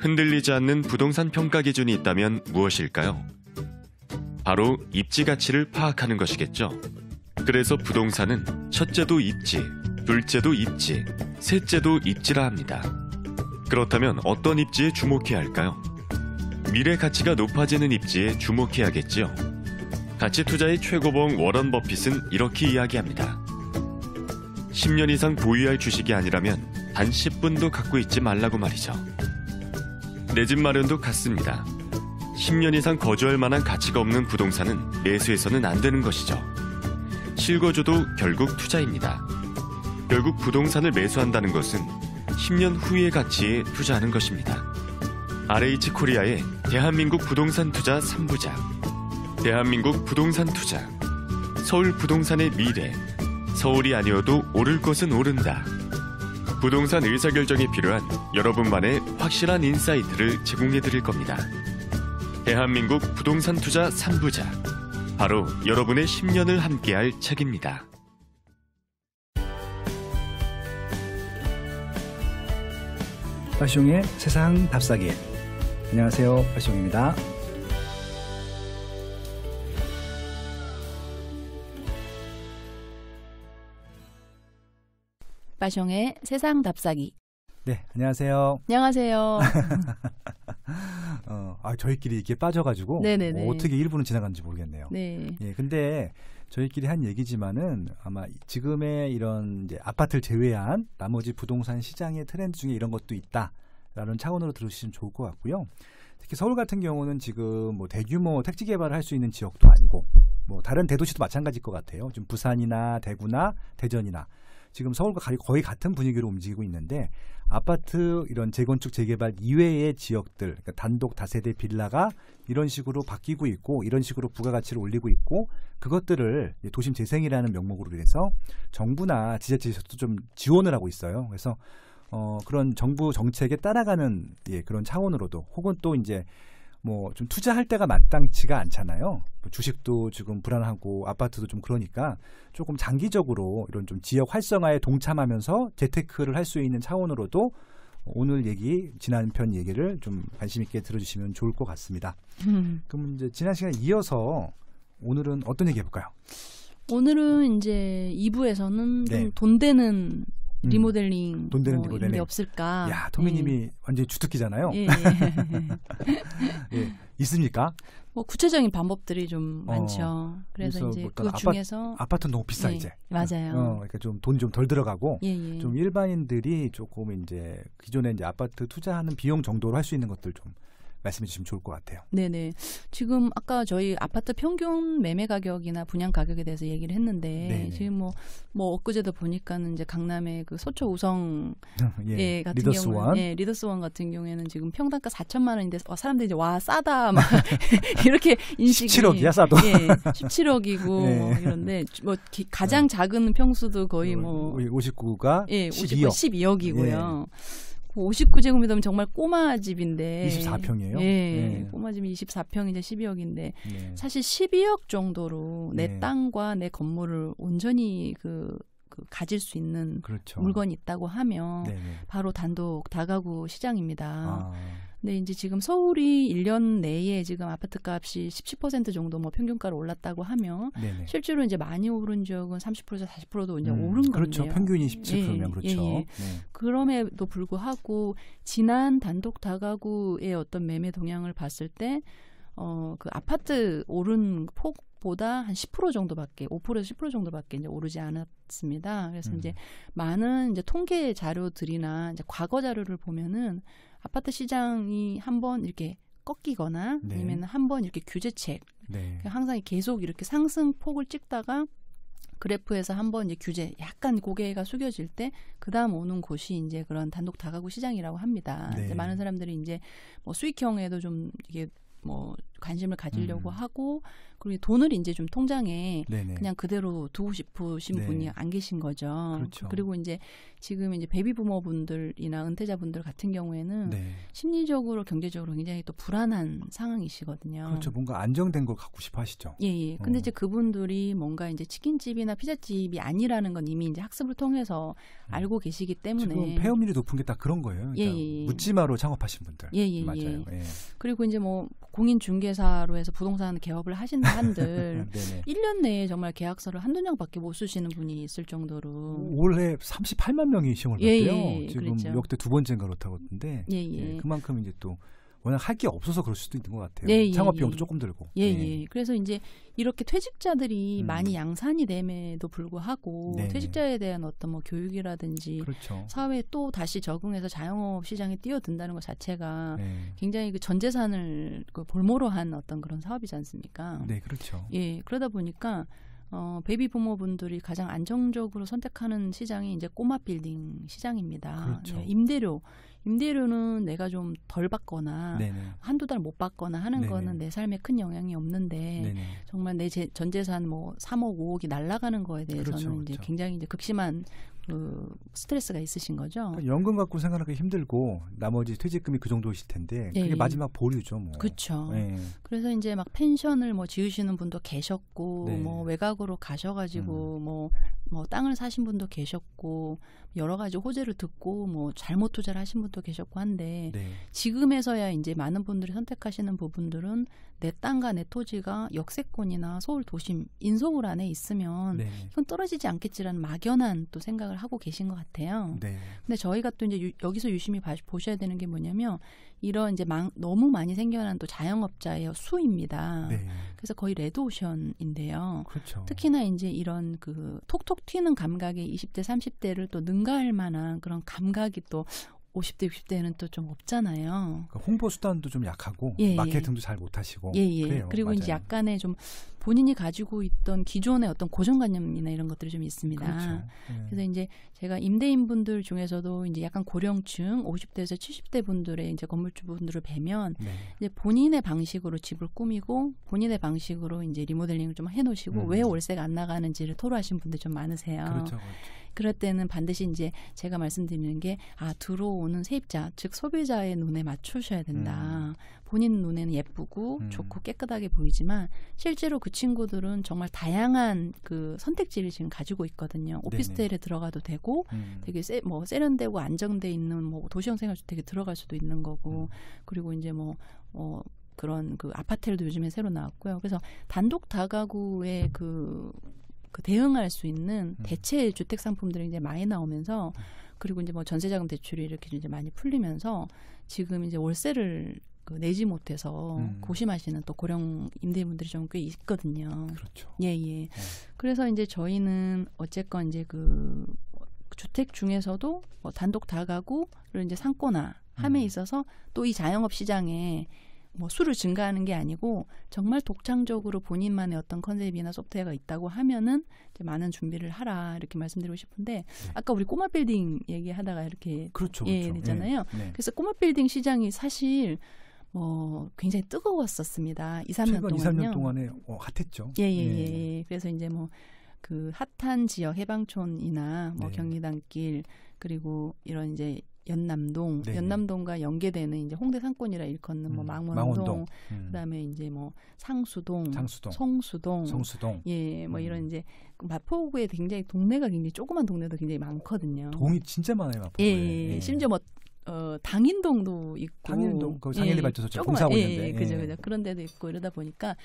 흔들리지 않는 부동산 평가 기준이 있다면 무엇일까요? 바로 입지 가치를 파악하는 것이겠죠. 그래서 부동산은 첫째도 입지, 둘째도 입지, 셋째도 입지라 합니다. 그렇다면 어떤 입지에 주목해야 할까요? 미래 가치가 높아지는 입지에 주목해야겠지요. 가치 투자의 최고봉 워런 버핏은 이렇게 이야기합니다. 10년 이상 보유할 주식이 아니라면 단 10분도 갖고 있지 말라고 말이죠. 내 집 마련도 같습니다. 10년 이상 거주할 만한 가치가 없는 부동산은 매수해서는 안 되는 것이죠. 실거주도 결국 투자입니다. 결국 부동산을 매수한다는 것은 10년 후의 가치에 투자하는 것입니다. RH코리아의 대한민국 부동산 투자 3부작. 대한민국 부동산 투자. 서울 부동산의 미래. 서울이 아니어도 오를 것은 오른다. 부동산 의사결정에 필요한 여러분만의 확실한 인사이트를 제공해 드릴 겁니다. 대한민국 부동산 투자 3부작. 바로 여러분의 10년을 함께할 책입니다. 빠숑의 세상 답사기. 안녕하세요, 빠숑입니다. 빠숑의 세상 답사기. 네, 안녕하세요. 안녕하세요. 저희끼리 이렇게 빠져가지고 어떻게 1분은 지나갔는지 모르겠네요. 네. 예, 근데 저희끼리 한 얘기지만은 아마 지금의 이런 이제 아파트를 제외한 나머지 부동산 시장의 트렌드 중에 이런 것도 있다라는 차원으로 들으시면 좋을 것 같고요. 특히 서울 같은 경우는 지금 뭐 대규모 택지 개발을 할 수 있는 지역도 아니고 뭐 다른 대도시도 마찬가지일 것 같아요. 좀 부산이나 대구나 대전이나 지금 서울과 거의 같은 분위기로 움직이고 있는데 아파트 이런 재건축 재개발 이외의 지역들, 그러니까 단독 다세대 빌라가 이런 식으로 바뀌고 있고 이런 식으로 부가가치를 올리고 있고 그것들을 도심 재생이라는 명목으로 해서 정부나 지자체에서도 좀 지원을 하고 있어요. 그래서 그런 정부 정책에 따라가는 그런 차원으로도 혹은 또 이제 뭐 좀 투자할 때가 마땅치가 않잖아요. 주식도 지금 불안하고 아파트도 좀 그러니까 조금 장기적으로 이런 좀 지역 활성화에 동참하면서 재테크를 할 수 있는 차원으로도 오늘 얘기, 지난 편 얘기를 좀 관심 있게 들어주시면 좋을 것 같습니다. 그럼 이제 지난 시간에 이어서 오늘은 어떤 얘기 해볼까요? 오늘은 이제 2부에서는 좀 돈 되는 리모델링 돈 되는 이런 게 없을까? 야, 토미님이 완전히 주특기잖아요. 예. 예, 있습니까? 뭐 구체적인 방법들이 좀 많죠. 그래서 이제 뭐 그 중에서 아파트는 너무 비싸 이제. 맞아요. 그러니까 좀 돈이 좀 덜 들어가고 예. 좀 일반인들이 조금 이제 기존에 이제 아파트 투자하는 비용 정도로 할 수 있는 것들 좀 말씀해 주시면 좋을 것 같아요. 네네. 지금 아까 저희 아파트 평균 매매 가격이나 분양 가격에 대해서 얘기를 했는데 네네. 지금 뭐 엊그제도 보니까는 이제 강남의 그 서초 우성 같은 리더스원. 경우는 리더스원 같은 경우에는 지금 평당가 4천만 원인데 사람들이 이제 와 싸다 막 이렇게 인식이 17억이야 싸도. 17억이고 뭐 이런데 뭐 가장 작은 평수도 거의 뭐 59가 12억이고요. 59제곱미터면 정말 꼬마 집인데 24평이에요? 네. 꼬마 집이 24평 이제 12억인데 사실 12억 정도로 내 땅과 내 건물을 온전히 그 가질 수 있는 물건이 있다고 하면 바로 단독 다가구 시장입니다. 근데 이제 지금 서울이 1년 내에 지금 아파트 값이 10% 정도 뭐 평균가로 올랐다고 하면 실제로 이제 많이 오른 지역은 30%에서 40%도 이제 오른 그렇죠. 건데요. 평균이 17%면 그렇죠. 그럼에도 불구하고 지난 단독 다가구의 어떤 매매 동향을 봤을 때 그 아파트 오른 폭보다 한 10% 정도밖에 5%에서 10% 정도밖에 이제 오르지 않았습니다. 그래서 이제 많은 이제 통계 자료들이나 이제 과거 자료를 보면은 아파트 시장이 한번 이렇게 꺾이거나 아니면 한번 이렇게 규제책 항상 계속 이렇게 상승폭을 찍다가 그래프에서 한번 이제 규제 약간 고개가 숙여질 때 그다음 오는 곳이 이제 그런 단독 다가구 시장이라고 합니다. 이제 많은 사람들이 이제 뭐 수익형에도 좀 이게 뭐 관심을 가지려고 하고 그리고 돈을 이제 좀 통장에 네네. 그냥 그대로 두고 싶으신 네. 분이 안 계신 거죠. 그렇죠. 그리고 이제 지금 이제 베이비 부모분들이나 은퇴자분들 같은 경우에는 네. 심리적으로 경제적으로 굉장히 또 불안한 상황이시거든요. 그렇죠. 뭔가 안정된 걸 갖고 싶어 하시죠. 예, 예. 근데 이제 그분들이 뭔가 이제 치킨집이나 피자집이 아니라는 건 이미 이제 학습을 통해서 알고 계시기 때문에 지금 폐업률이 높은 게 딱 그런 거예요. 그러니까 예, 예. 묻지마로 창업하신 분들. 예, 예, 맞아요. 예. 그리고 이제 뭐 공인중개사로 해서 부동산 개업을 하신다 한들 네네. 1년 내에 정말 계약서를 한두 장밖에 못 쓰시는 분이 있을 정도로 올해 38만 명이 시험을 예, 봤대요. 예, 지금 그랬죠. 역대 두 번째인가 그렇다고 하던데 예, 예. 그만큼 이제 또 워낙 할 게 없어서 그럴 수도 있는 것 같아요. 예, 예, 창업 비용도 예. 조금 들고. 예, 예. 그래서 이제 이렇게 퇴직자들이 음. 많이 양산이 됨에도 불구하고 네네. 퇴직자에 대한 어떤 뭐 교육이라든지 그렇죠. 사회에 또 다시 적응해서 자영업 시장에 뛰어든다는 것 자체가 네. 굉장히 그 전 재산을 그 볼모로 한 어떤 그런 사업이지 않습니까? 네, 그렇죠. 예, 그러다 보니까 베이비 부모분들이 가장 안정적으로 선택하는 시장이 이제 꼬마 빌딩 시장입니다. 그렇죠. 예, 임대료는 내가 좀 덜 받거나 네네. 한두 달 못 받거나 하는 네네. 거는 내 삶에 큰 영향이 없는데 네네. 정말 내 전 재산 뭐 3억, 5억이 날아가는 거에 대해서는 그렇죠, 이제 그렇죠. 굉장히 이제 극심한 그 스트레스가 있으신 거죠. 그러니까 연금 갖고 생활하기 힘들고 나머지 퇴직금이 그 정도이실 텐데 예, 그게 예. 마지막 보류죠, 뭐. 그렇죠. 네. 그래서 이제 막 펜션을 뭐 지으시는 분도 계셨고, 네. 뭐 외곽으로 가셔가지고 뭐 땅을 사신 분도 계셨고, 여러 가지 호재를 듣고 뭐 잘못 투자를 하신 분도 계셨고 한데 네. 지금에서야 이제 많은 분들이 선택하시는 부분들은 내 땅과 내 토지가 역세권이나 서울 도심 인서울 안에 있으면 네. 이건 떨어지지 않겠지라는 막연한 또 생각을 하고 계신 것 같아요. 네. 근데 저희가 또 이제 여기서 유심히 보셔야 되는 게 뭐냐면 이런 이제 너무 많이 생겨난 또 자영업자의 수입니다. 네. 그래서 거의 레드오션인데요. 그렇죠. 특히나 이제 이런 그 톡톡 튀는 감각의 20대, 30대를 또 능가할 만한 그런 감각이 또 50대, 60대는 또 좀 없잖아요. 그러니까 홍보 수단도 좀 약하고 예, 예. 마케팅도 잘 못하시고. 예, 예. 그래요. 그리고 이제 맞아요. 약간의 좀 본인이 가지고 있던 기존의 어떤 고정관념이나 이런 것들이 좀 있습니다. 그렇죠. 예. 그래서 이제 제가 임대인분들 중에서도 이제 약간 고령층 50대에서 70대 분들의 이제 건물주분들을 뵈면 네. 이제 본인의 방식으로 집을 꾸미고 본인의 방식으로 이제 리모델링을 좀 해놓으시고 왜 월세가 안 나가는지를 토로하신 분들 좀 많으세요. 그렇죠. 그럴 때는 반드시 이제 제가 말씀드리는 게 들어오는 세입자 즉 소비자의 눈에 맞추셔야 된다. 본인 눈에는 예쁘고 좋고 깨끗하게 보이지만 실제로 그 친구들은 정말 다양한 그 선택지를 지금 가지고 있거든요. 오피스텔에 들어가도 되고 되게 세련되고 안정돼 있는 뭐 도시형 생활주택에 들어갈 수도 있는 거고 그리고 이제 그런 그 아파트들도 요즘에 새로 나왔고요. 그래서 단독 다가구의 그 대응할 수 있는 대체 주택 상품들이 이제 많이 나오면서 그리고 이제 뭐 전세자금 대출이 이렇게 이제 많이 풀리면서 지금 이제 월세를 내지 못해서 고심하시는 또 고령 임대인분들이 좀 꽤 있거든요. 그렇죠. 예, 예. 그래서 이제 저희는 어쨌건 이제 그 주택 중에서도 뭐 단독 다가구를 이제 삼거나 함에 있어서 또 이 자영업 시장에 뭐 수를 증가하는 게 아니고 정말 독창적으로 본인만의 어떤 컨셉이나 소프트웨어가 있다고 하면은 이제 많은 준비를 하라 이렇게 말씀드리고 싶은데 아까 우리 꼬마 빌딩 얘기하다가 이렇게 그렇죠. 됐잖아요. 네. 그래서 꼬마 빌딩 시장이 사실 굉장히 뜨거웠었습니다. 2, 3년 최근 동안요. 2, 3년 동안에 핫했죠. 예. 그래서 이제 그 핫한 지역 해방촌이나 네. 경리단길 그리고 이런 이제 연남동, 네네. 연남동과 연계되는 이제 홍대 상권이라 일컫는 망원동, 그다음에 이제 상수동, 성수동, 예, 이런 이제 마포구에 굉장히 동네가 굉장히 조그만 동네도 굉장히 많거든요. 동이 진짜 많아요, 마포구에. 예. 심지어 당인동도 있고, 당인동, 그 상일리 발전소 조그만, 공사하고 있는데, 그죠. 그런 데도 있고 이러다 보니까.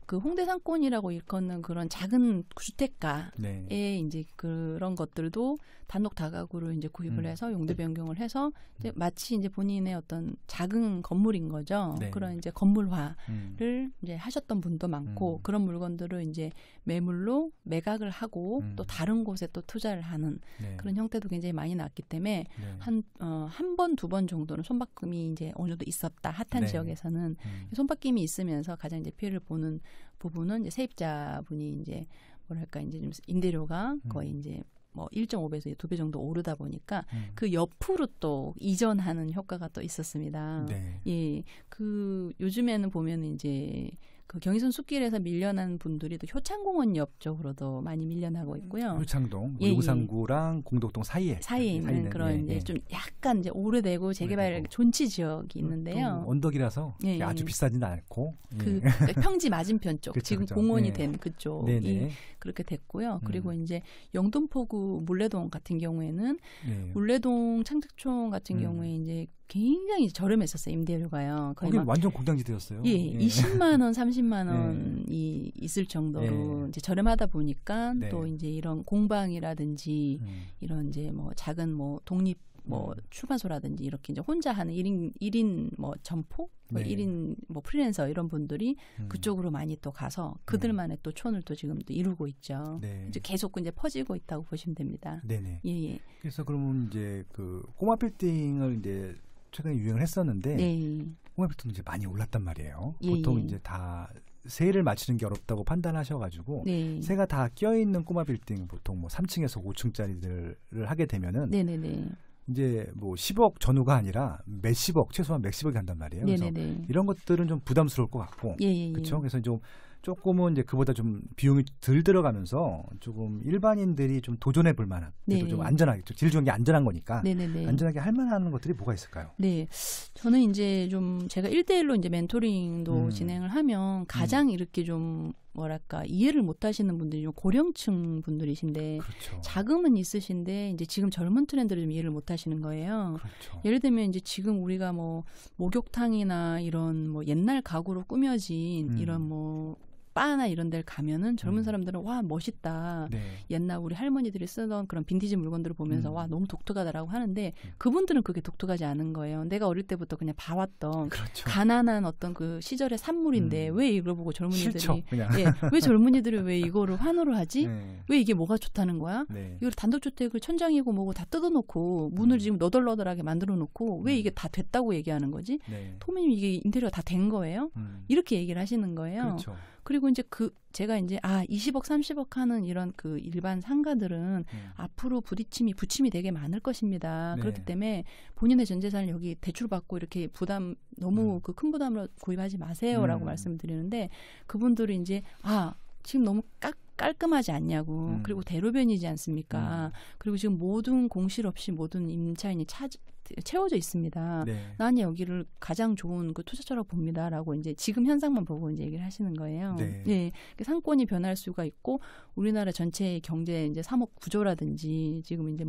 그 홍대 상권이라고 일컫는 그런 작은 주택가에 이제 그런 것들도 단독 다가구를 이제 구입을 해서 용도 변경을 해서 이제 마치 이제 본인의 어떤 작은 건물인 거죠. 네. 그런 이제 건물화를 이제 하셨던 분도 많고 그런 물건들을 이제 매물로 매각을 하고 또 다른 곳에 또 투자를 하는 그런 형태도 굉장히 많이 났기 때문에 한 번, 두 번 정도는 손바뀜이 이제 어느 정도 있었다. 핫한 지역에서는 손바뀜이 있으면서 가장 이제 피해를 보는 부분은 이제 세입자분이 이제 뭐랄까 이제 좀 임대료가 거의 이제 뭐 1.5배에서 2배 정도 오르다 보니까 그 옆으로 또 이전하는 효과가 또 있었습니다. 네. 예, 그 요즘에는 보면 이제 그 경의선 숲길에서 밀려난 분들이 또 효창공원 옆 쪽으로도 많이 밀려나고 있고요. 효창동, 예, 예. 용산구랑 공덕동 사이에 있는 그런 이제 좀 약간 이제 오래되고 재개발 오래되고. 존치 지역이 있는데요. 또 언덕이라서 예, 예. 아주 비싸지는 않고 그 예. 평지 맞은편 쪽 그쵸, 지금 그쵸. 공원이 예. 된 그쪽이 네네. 그렇게 됐고요. 그리고 이제 영등포구 물레동 같은 경우에는 예. 물레동 창작촌 같은 경우에 이제 굉장히 저렴했었어요. 임대료가요. 거의 거기 막 완전 공장지대였어요. 예, 20만 원, 30만 원이 있을 정도로 예. 이제 저렴하다 보니까 네. 또 이제 이런 공방이라든지 음. 이런 이제 뭐 작은 뭐 독립 뭐 출판소라든지 이렇게 이제 혼자 하는 1인 뭐 점포, 뭐 네. 1인 뭐 프리랜서 이런 분들이 그쪽으로 많이 또 가서 그들만의 또 촌을 또 지금 또 이루고 있죠. 네. 이제 계속 이제 퍼지고 있다고 보시면 됩니다. 네네. 예, 예. 그래서 그러면 이제 그 꼬마 빌딩을 이제 최근에 유행을 했었는데 네. 꼬마 빌딩 이제 많이 올랐단 말이에요. 예, 보통 예. 이제 다 세를 맞추는 게 어렵다고 판단하셔가지고 네. 새가 다 껴있는 꼬마 빌딩 보통 뭐 3층에서 5층짜리들을 하게 되면은 네, 네, 네. 이제 뭐 10억 전후가 아니라 몇십억 최소한 몇십억이 한단 말이에요. 네, 그래서 네, 네. 이런 것들은 좀 부담스러울 것 같고 예, 예, 예. 그렇죠. 그래서 좀 조금은 이제 그보다 좀 비용이 덜 들어가면서 조금 일반인들이 좀 도전해 볼 만한 그래도 네. 좀 안전하게 질 좋은 게 안전한 거니까 네, 네, 네. 안전하게 할 만한 것들이 뭐가 있을까요? 네. 저는 이제 좀 제가 1대1로 이제 멘토링도 진행을 하면 가장 이렇게 좀 뭐랄까 이해를 못 하시는 분들이 좀 고령층 분들이신데 그렇죠. 자금은 있으신데 이제 지금 젊은 트렌드를 좀 이해를 못 하시는 거예요. 그렇죠. 예를 들면 이제 지금 우리가 뭐 목욕탕이나 이런 뭐 옛날 가구로 꾸며진 이런 뭐 바나 이런 데를 가면은 젊은 사람들은 와 멋있다. 네. 옛날 우리 할머니들이 쓰던 그런 빈티지 물건들을 보면서 와 너무 독특하다라고 하는데 그분들은 그게 독특하지 않은 거예요. 내가 어릴 때부터 그냥 봐왔던 그렇죠. 가난한 어떤 그 시절의 산물인데 왜 이걸 보고 젊은이들이 싫죠, 그냥. 예, 왜 젊은이들이 왜 이거를 환호를 하지? 네. 왜 이게 뭐가 좋다는 거야? 네. 이걸 단독주택을 천장이고 뭐고 다 뜯어놓고 문을 지금 너덜너덜하게 만들어놓고 왜 이게 다 됐다고 얘기하는 거지? 네. 토미님 이게 인테리어가 다 된 거예요? 이렇게 얘기를 하시는 거예요. 그렇죠. 그리고 이제 제가 이제 20억, 30억 하는 이런 그 일반 상가들은 앞으로 부침이 되게 많을 것입니다. 네. 그렇기 때문에 본인의 전 재산을 여기 대출받고 이렇게 너무 그 큰 부담으로 구입하지 마세요라고 말씀드리는데 그분들이 이제 지금 너무 깔끔하지 않냐고. 그리고 대로변이지 않습니까? 그리고 지금 모든 공실 없이 모든 임차인이 채워져 있습니다. 네. 난 여기를 가장 좋은 그 투자처라고 봅니다라고 이제 지금 현상만 보고 이제 얘기를 하시는 거예요. 네. 예. 상권이 변할 수가 있고 우리나라 전체의 경제 이제 산업 구조라든지 지금 이제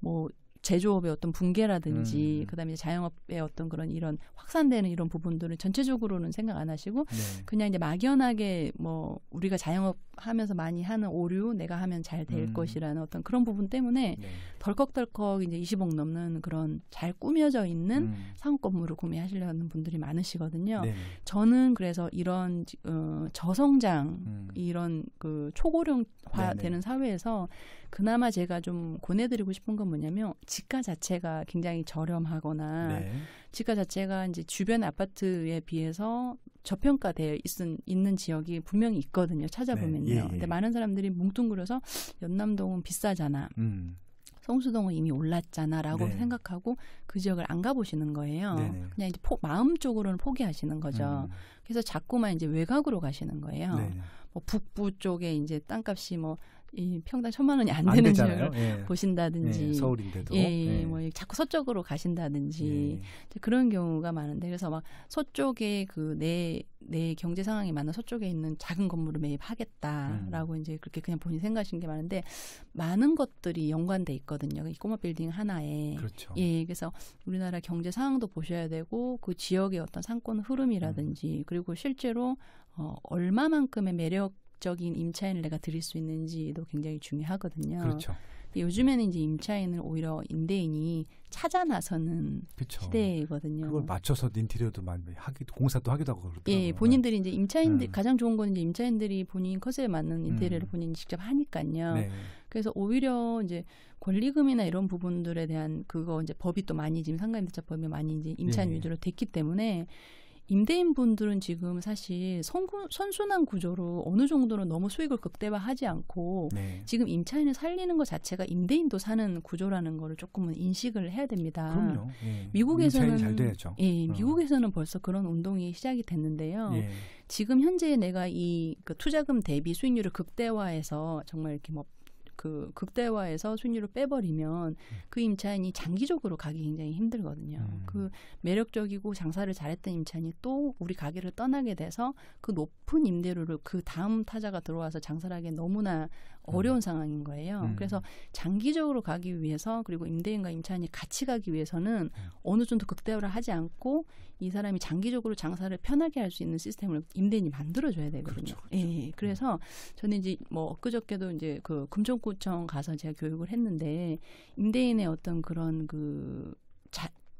뭐 제조업의 어떤 붕괴라든지 그다음에 이제 자영업의 어떤 그런 이런 확산되는 이런 부분들을 전체적으로는 생각 안 하시고 네. 그냥 이제 막연하게 뭐 우리가 자영업 하면서 많이 하는 오류 내가 하면 잘 될 것이라는 어떤 그런 부분 때문에 네. 덜컥덜컥 이제 20억 넘는 그런 잘 꾸며져 있는 상업 건물을 구매하시려는 분들이 많으시거든요. 네. 저는 그래서 이런 저성장 이런 그 초고령화 네네. 되는 사회에서 그나마 제가 좀 권해드리고 싶은 건 뭐냐면 지가 자체가 굉장히 저렴하거나 네. 지가 자체가 이제 주변 아파트에 비해서 저평가되어 있는 지역이 분명히 있거든요. 찾아보면요. 네. 예, 예. 근데 많은 사람들이 뭉뚱그려서 연남동은 비싸잖아. 성수동은 이미 올랐잖아라고 네. 생각하고 그 지역을 안 가보시는 거예요. 네네. 그냥 이제 마음적으로는 포기하시는 거죠. 그래서 자꾸만 이제 외곽으로 가시는 거예요. 네. 뭐 북부 쪽에 이제 땅값이 이 평당 1,000만 원이 안 안 되는 되잖아요. 지역을 예. 보신다든지, 예, 서울인데도. 뭐 자꾸 서쪽으로 가신다든지 이제 그런 경우가 많은데 그래서 막 서쪽에 내 경제 상황이 맞는 서쪽에 있는 작은 건물을 매입하겠다라고 이제 그렇게 그냥 본인 생각하시는 게 많은데 많은 것들이 연관돼 있거든요. 이 꼬마 빌딩 하나에. 그렇죠. 예, 그래서 우리나라 경제 상황도 보셔야 되고 그 지역의 어떤 상권 흐름이라든지 그리고 실제로 얼마만큼의 매력적인 임차인을 내가 드릴 수 있는지도 굉장히 중요하거든요. 그렇죠. 근데 요즘에는 이제 임차인을 오히려 임대인이 찾아 나서는 그렇죠. 시대거든요. 그걸 맞춰서 인테리어도 많이 공사도 하기도 하고 그러더라고요. 예, 본인들이 이제 임차인들 가장 좋은 건 이제 임차인들이 본인 컷에 맞는 인테리어를 본인이 직접 하니까요. 네. 그래서 오히려 이제 권리금이나 이런 부분들에 대한 그거 이제 법이 또 많이 지금 상가임대차법이 많이 이제 임차인 예. 위주로 됐기 때문에 임대인 분들은 지금 사실 선순환 구조로 어느 정도는 너무 수익을 극대화하지 않고 네. 지금 임차인을 살리는 것 자체가 임대인도 사는 구조라는 거를 조금은 인식을 해야 됩니다. 그럼요. 예. 미국에서는 임차인이 잘 돼야죠. 예, 미국에서는 벌써 그런 운동이 시작이 됐는데요. 예. 지금 현재 내가 그 투자금 대비 수익률을 극대화해서 정말 이렇게 극대화해서 수익률을 빼버리면 그 임차인이 장기적으로 가기 굉장히 힘들거든요. 그 매력적이고 장사를 잘했던 임차인이 또 우리 가게를 떠나게 돼서 그 높은 임대료를 그 다음 타자가 들어와서 장사를 하기 너무나 어려운 상황인 거예요. 그래서 장기적으로 가기 위해서 그리고 임대인과 임차인이 같이 가기 위해서는 어느 정도 극대화를 하지 않고 이 사람이 장기적으로 장사를 편하게 할 수 있는 시스템을 임대인이 만들어줘야 되거든요. 그렇죠. 예, 그래서 저는 이제 뭐 엊그저께도 이제 그 금천구청 가서 제가 교육을 했는데 임대인의 어떤 그런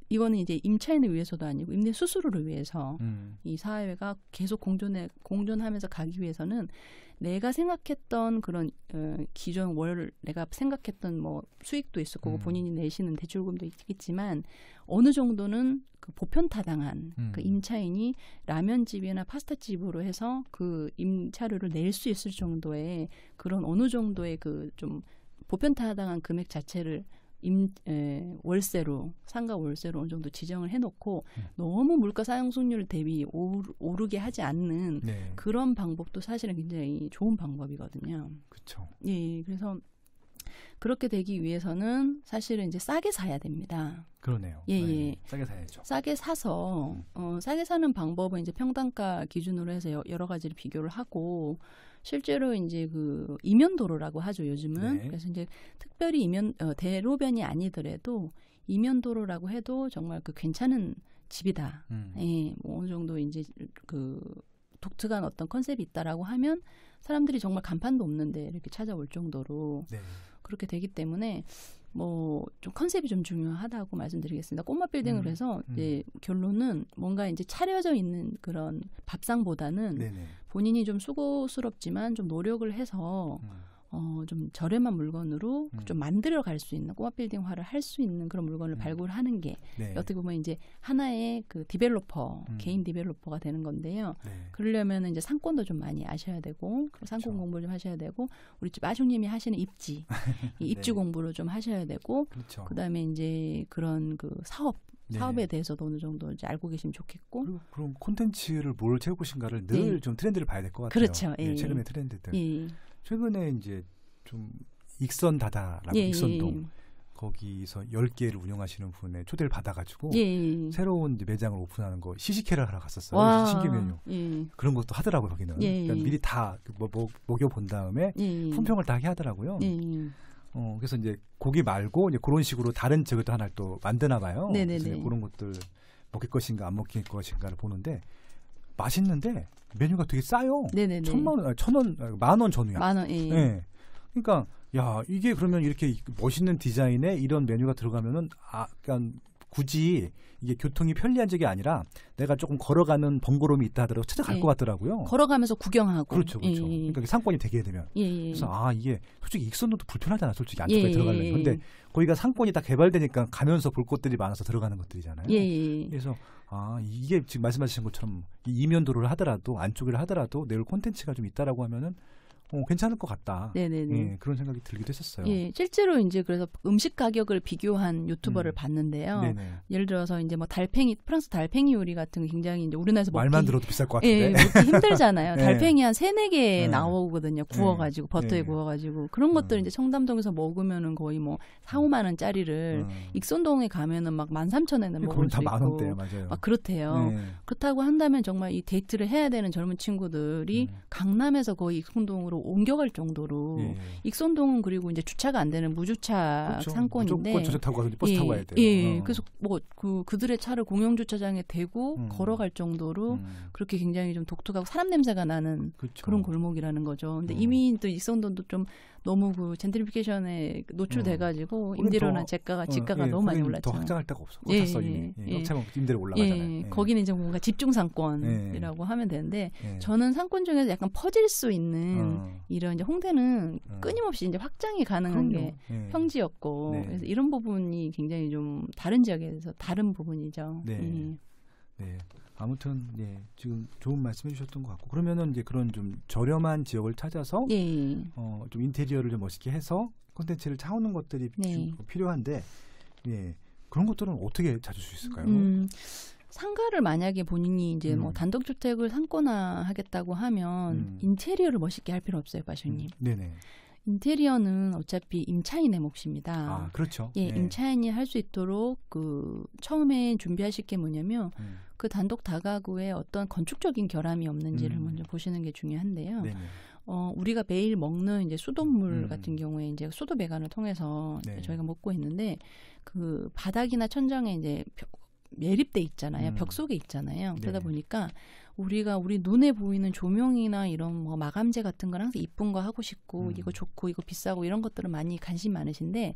이거는 이제 임차인을 위해서도 아니고 임대 수수료를 위해서 이 사회가 계속 공존하면서 가기 위해서는 내가 생각했던 그런 기존 내가 생각했던 뭐 수익도 있을 거고 본인이 내시는 대출금도 있겠지만 어느 정도는 그 보편타당한 그 임차인이 라면집이나 파스타집으로 해서 그 임차료를 낼 수 있을 정도의 그런 어느 정도의 그 좀 보편타당한 금액 자체를 월세로 상가 월세로 어느 정도 지정을 해놓고 너무 물가 상승률 대비 오르게 하지 않는 네. 그런 방법도 사실은 굉장히 좋은 방법이거든요. 그렇죠. 예, 그래서 그렇게 되기 위해서는 사실은 이제 싸게 사야 됩니다. 그러네요. 예, 네. 예. 싸게 사야죠. 싸게 사서 싸게 사는 방법은 이제 평당가 기준으로 해서 여러 가지를 비교를 하고 실제로 이제 그 이면도로라고 하죠 요즘은. 네. 그래서 이제 특별히 대로변이 아니더라도 이면도로라고 해도 정말 그 괜찮은 집이다. 예, 뭐 어느 정도 이제 그 독특한 어떤 컨셉이 있다라고 하면 사람들이 정말 간판도 없는데 이렇게 찾아올 정도로 네. 그렇게 되기 때문에 뭐 좀 컨셉이 좀 중요하다고 말씀드리겠습니다. 꼬마 빌딩을 해서 이제 결론은 뭔가 이제 차려져 있는 그런 밥상보다는 네네. 본인이 좀 수고스럽지만 좀 노력을 해서 좀 저렴한 물건으로 좀 만들어 갈 수 있는 꼬마 빌딩화를 할 수 있는 그런 물건을 발굴하는 게 네. 어떻게 보면 이제 하나의 그 디벨로퍼, 개인 디벨로퍼가 되는 건데요. 네. 그러려면 이제 상권도 좀 많이 아셔야 되고 상권 공부를 좀 하셔야 되고 우리 집 마중님이 하시는 입지, 이 입지 네. 공부를 좀 하셔야 되고 그렇죠. 그다음에 이제 그런 그 네. 사업에 대해서도 어느 정도 이제 알고 계시면 좋겠고. 그리고 그럼 콘텐츠를 뭘 채울 것인가를 늘 좀 트렌드를 봐야 될 것 같아요. 그렇죠. 예, 예. 최근의 트렌드들. 예. 최근에 이제 좀 익선다다라고 예, 익선동 거기서 10개를 운영하시는 분의 초대를 받아가지고 예. 새로운 이제 매장을 오픈하는 거 시식회를 하러 갔었어요. 와. 신규 메뉴. 예. 그런 것도 하더라고요. 거기는. 예. 그러니까 미리 다 먹여본 다음에 예. 품평을 다 하게 하더라고요. 예. 그래서 이제 고기 말고 이제 그런 식으로 다른 지역을 또 하나를 또 만드나 봐요. 네네네. 그래서 이제 그런 것들 먹힐 것인가 안 먹힐 것인가를 보는데 맛있는데 메뉴가 되게 싸요. 네네네. 1,000원, 1,000원, 10,000원 전후야. 10,000원. 예. 네. 그러니까 야 이게 그러면 이렇게 멋있는 디자인에 이런 메뉴가 들어가면은 약간 굳이 이게 교통이 편리한 적이 아니라 내가 조금 걸어가는 번거로움이 있다 하더라도 찾아갈 예. 것 같더라고요. 걸어가면서 구경하고. 그렇죠, 그렇죠. 예. 그러니까 상권이 되게 되면. 예. 예. 그래서 이게 솔직히 익선도도 불편하잖아. 솔직히 안쪽에 예. 들어가려면. 근데 거기가 상권이 다 개발되니까 가면서 볼 것들이 많아서 들어가는 것들이잖아요. 예. 그래서 이게 지금 말씀하신 것처럼 이 이면도로를 하더라도 안쪽을 하더라도 내일 콘텐츠가 좀 있다라고 하면은 괜찮을 것 같다. 네네네. 예, 그런 생각이 들기도 했었어요. 예, 실제로 이제 그래서 음식 가격을 비교한 유튜버를 봤는데요. 네네. 예를 들어서 이제 뭐 프랑스 달팽이 요리 같은 게 굉장히 이제 우리나라에서 말만 들어도 비쌀 것 같은데. 예, 먹기 힘들잖아요. 네. 달팽이 한 3-4개 네. 나오거든요. 구워가지고 버터에 네. 구워가지고 그런 것들 이제 청담동에서 먹으면은 거의 뭐 4-5만 원짜리를 익선동에 가면은 막 13,000원에 먹을 그건 수 다 있고 10,000원대야, 맞아요. 막 그렇대요. 네. 그렇다고 한다면 정말 이 데이트를 해야 되는 젊은 친구들이 강남에서 거의 익선동으로 옮겨갈 정도로 예. 익선동은 그리고 이제 주차가 안 되는 무주차 그렇죠. 상권인데 무조건 주차 타고 가서 버스 타고 가야 돼요. 예. 그래서 뭐 그들의 차를 공영 주차장에 대고 걸어갈 정도로 그렇게 굉장히 좀 독특하고 사람 냄새가 나는 그렇죠. 그런 골목이라는 거죠. 근데 이미 또 익선동도 좀 너무 그 젠트리피케이션에 노출돼가지고 임대료나 지가가 너무 많이 올랐죠. 더 확장할 데가 없어. 예, 꽉 찼어 이미. 예. 차면 임대료 올라가잖아요. 예, 예. 거기는 이제 뭔가 집중 상권이라고 하면 되는데 예. 저는 상권 중에서 약간 퍼질 수 있는 이런 이제 홍대는 끊임없이 이제 확장이 가능한 게 예. 평지였고 네. 그래서 이런 부분이 굉장히 좀 다른 지역에서 다른 부분이죠. 네. 네. 아무튼 예, 지금 좋은 말씀해 주셨던 것 같고 그러면은 이제 그런 좀 저렴한 지역을 찾아서 예. 좀 인테리어를 좀 멋있게 해서 콘텐츠를 차오는 것들이 네. 필요한데 예, 그런 것들은 어떻게 찾을 수 있을까요? 상가를 만약에 본인이 이제 뭐 단독주택을 상거나 하겠다고 하면 인테리어를 멋있게 할 필요 없어요, 빠쇼님. 네네. 인테리어는 어차피 임차인의 몫입니다. 아, 그렇죠. 예, 네. 임차인이 할 수 있도록 그 처음에 준비하실 게 뭐냐면 그 단독 다가구에 어떤 건축적인 결함이 없는지를 먼저 보시는 게 중요한데요. 네네. 우리가 매일 먹는 이제 수돗물 같은 경우에 이제 수도 배관을 통해서 네. 저희가 먹고 있는데 그 바닥이나 천장에 이제 매립돼 있잖아요. 벽 속에 있잖아요. 그러다 네. 보니까 우리가 우리 눈에 보이는 조명이나 이런 뭐 마감재 같은 건 항상 이쁜 거 하고 싶고 이거 좋고 이거 비싸고 이런 것들은 많이 관심 많으신데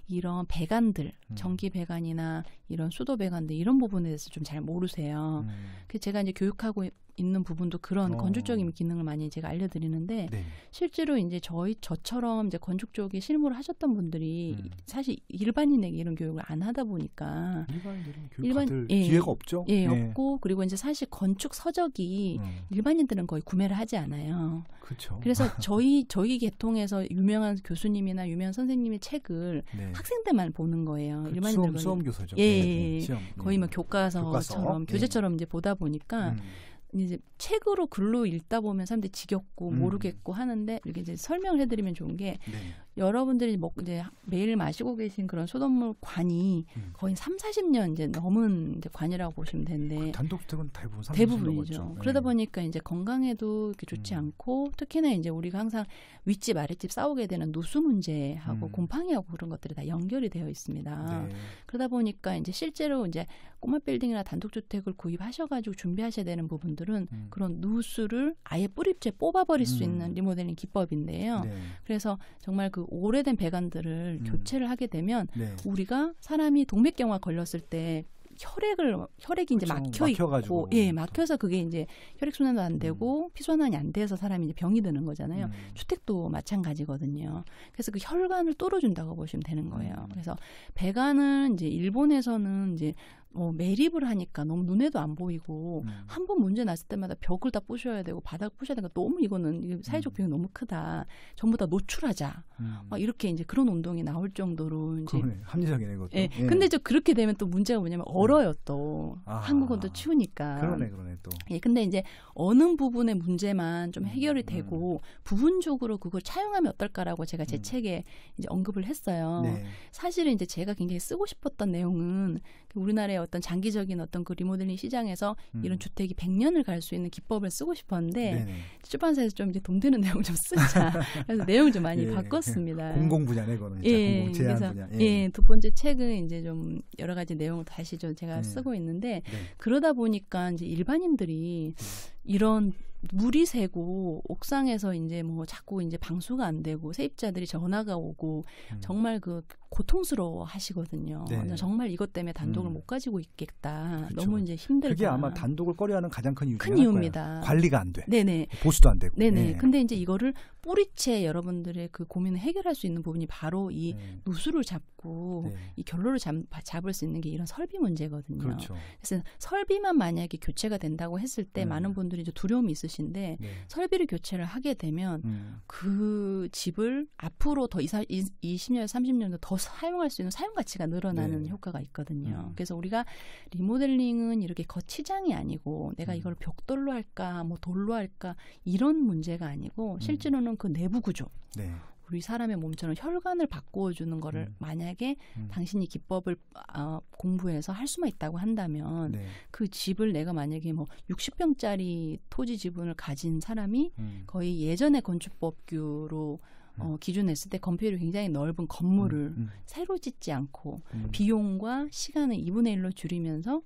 이런 배관들, 전기 배관이나 이런 수도 배관들 이런 부분에 대해서 좀 잘 모르세요. 그래서 제가 이제 교육하고 있는 부분도 그런 건축적인 기능을 많이 제가 알려드리는데 네. 실제로 이제 저처럼 이제 건축 쪽에 실무를 하셨던 분들이 사실 일반인에게 이런 교육을 안 하다 보니까 일반인들은 교육받을 기회가 없죠. 예, 없고 그리고 이제 사실 건축 서적이 일반인들은 거의 구매를 하지 않아요. 그렇죠. 그래서 저희 계통에서 유명한 교수님이나 유명한 선생님의 책을 네. 학생 때만 보는 거예요. 그 일반인들은 수험 교사죠. 예, 시험. 거의 뭐 교과서처럼 교과서. 교재처럼 이제 보다 보니까 이제 책으로 글로 읽다 보면 사람들이 지겹고 모르겠고 하는데 이렇게 이제 설명을 해드리면 좋은 게 네. 여러분들이 이제 매일 마시고 계신 그런 수돗물 관이 거의 30-40년 이제 넘은 이제 관이라고 보시면 되는데 단독주택은 대부분 대부분이죠. 넘었죠. 그러다 보니까 이제 건강에도 이렇게 좋지 않고 특히나 이제 우리가 항상 윗집 아랫집 싸우게 되는 누수 문제하고 곰팡이하고 그런 것들이 다 연결이 되어 있습니다. 네. 그러다 보니까 이제 실제로 이제 꼬마 빌딩이나 단독주택을 구입하셔가지고 준비하셔야 되는 부분들은 그런 누수를 아예 뿌리째 뽑아버릴 수 있는 리모델링 기법인데요. 네. 그래서 정말 그 오래된 배관들을 교체를 하게 되면 네. 우리가 사람이 동맥경화 걸렸을 때 혈액이 이제 막혀 있고, 예, 막혀서 그게 이제 혈액 순환도 안 되고 피 순환이 안 돼서 사람이 이제 병이 드는 거잖아요. 주택도 마찬가지거든요. 그래서 그 혈관을 뚫어준다고 보시면 되는 거예요. 그래서 배관은 이제 일본에서는 이제 매립을 하니까 너무 눈에도 안 보이고 한 번 문제 났을 때마다 벽을 다 부셔야 되고 바닥 부셔야 되니까 너무 이거는 사회적 비용이 너무 크다. 전부 다 노출하자. 막 이렇게 이제 그런 운동이 나올 정도로 이제 합리적이네 그것도. 예. 근데 저 그렇게 되면 또 문제가 뭐냐면 얼어요 또. 한국은 또 추우니까. 그러네 또. 예. 근데 이제 어느 부분의 문제만 좀 해결이 되고 부분적으로 그걸 차용하면 어떨까라고 제가 제 책에 이제 언급을 했어요. 네. 사실은 이제 제가 굉장히 쓰고 싶었던 내용은 우리나라의 어떤 장기적인 어떤 그 리모델링 시장에서 이런 주택이 100년을 갈 수 있는 기법을 쓰고 싶었는데 네네. 출판사에서 좀 이제 돈 드는 내용 좀 쓰자. 그래서 내용 좀 많이 바꿨습니다. 공공 분야네 그거는. 예, 공공 제한 그래서 분야. 예, 두 번째 책은 이제 좀 여러 가지 내용을 다시 좀 제가 쓰고 있는데 그러다 보니까 이제 일반인들이 이런 물이 새고 옥상에서 이제 뭐 자꾸 이제 방수가 안 되고 세입자들이 전화가 오고 정말 그 고통스러워 하시거든요. 네. 정말 이것 때문에 단독을 못 가지고 있겠다. 그렇죠. 너무 이제 힘들다. 그게 아마 단독을 꺼려하는 가장 큰 이유 큰 이유입니다. 관리가 안 돼. 네네. 보수도 안 되고. 네네. 네. 근데 이제 이거를 뿌리채 여러분들의 그 고민을 해결할 수 있는 부분이 바로 이 누수를 잡고 이 결로를 잡을 수 있는 게 이런 설비 문제거든요. 그렇죠. 그래서 설비만 만약에 교체가 된다고 했을 때 많은 분들이 이제 두려움이 있으신데 설비를 교체를 하게 되면 그 집을 앞으로 더 20년, 30년 더 사용할 수 있는 사용 가치가 늘어나는 효과가 있거든요. 그래서 우리가 리모델링은 이렇게 겉치장이 아니고 내가 이걸 벽돌로 할까, 뭐 돌로 할까 이런 문제가 아니고 실제로는 그 내부 구조. 네. 우리 사람의 몸처럼 혈관을 바꿔주는 거를 만약에 당신이 기법을 공부해서 할 수만 있다고 한다면 그 집을 내가 만약에 뭐 60평짜리 토지 지분을 가진 사람이 거의 예전의 건축법규로 기준했을 때 건폐율이 굉장히 넓은 건물을 새로 짓지 않고 비용과 시간을 2분의 1로 줄이면서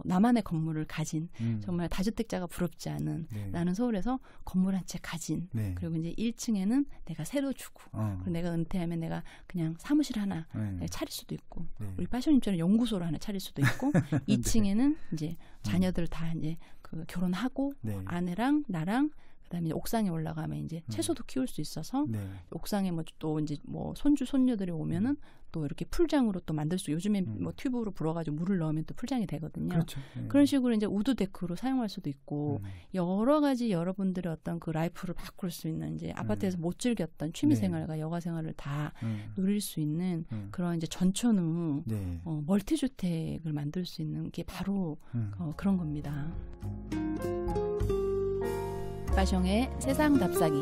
나만의 건물을 가진 정말 다주택자가 부럽지 않은 나는 서울에서 건물 한 채 가진 그리고 이제 1층에는 내가 새로 주고 그리고 내가 은퇴하면 내가 그냥 사무실 하나 내가 차릴 수도 있고 우리 파셔님처럼 연구소를 하나 차릴 수도 있고 2층에는 이제 자녀들 다 이제 그 결혼하고 아내랑 나랑 그다음에 이제 옥상에 올라가면 이제 채소도 키울 수 있어서 네. 옥상에 뭐 또 이제 뭐 손주 손녀들이 오면은 또 이렇게 풀장으로 또 만들 수 요즘에 뭐 튜브로 불어가지고 물을 넣으면 또 풀장이 되거든요. 그렇죠. 그런 식으로 이제 우드 데크로 사용할 수도 있고 여러 가지 여러분들의 어떤 그 라이프를 바꿀 수 있는 이제 아파트에서 못 즐겼던 취미 네. 생활과 여가 생활을 다 누릴 수 있는 음. 그런 이제 전천후 네. 멀티 주택을 만들 수 있는 게 바로 그런 겁니다. 빠숑의 세상 답사기.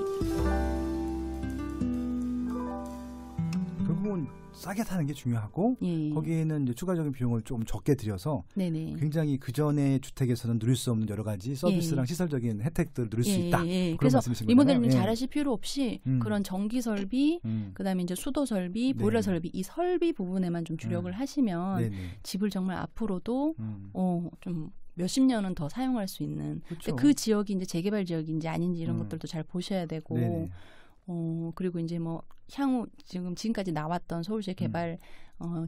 결국은 싸게 사는 게 중요하고 예. 거기에는 이제 추가적인 비용을 조금 적게 들여서 네네. 굉장히 그 전에 주택에서는 누릴 수 없는 여러 가지 서비스랑 시설적인 혜택들을 누릴 수 있다. 그런 그래서 말씀이신 리모델링 거잖아요. 잘하실 필요 없이 그런 전기 설비, 그다음에 이제 수도 설비, 네. 보일러 설비 이 설비 부분에만 좀 주력을 하시면 네네. 집을 정말 앞으로도 좀 몇십 년은 더 사용할 수 있는 그렇죠. 그 지역이 이제 재개발 지역인지 아닌지 이런 음. 것들도 잘 보셔야 되고 네네. 그리고 이제 뭐 향후 지금까지 나왔던 서울시 개발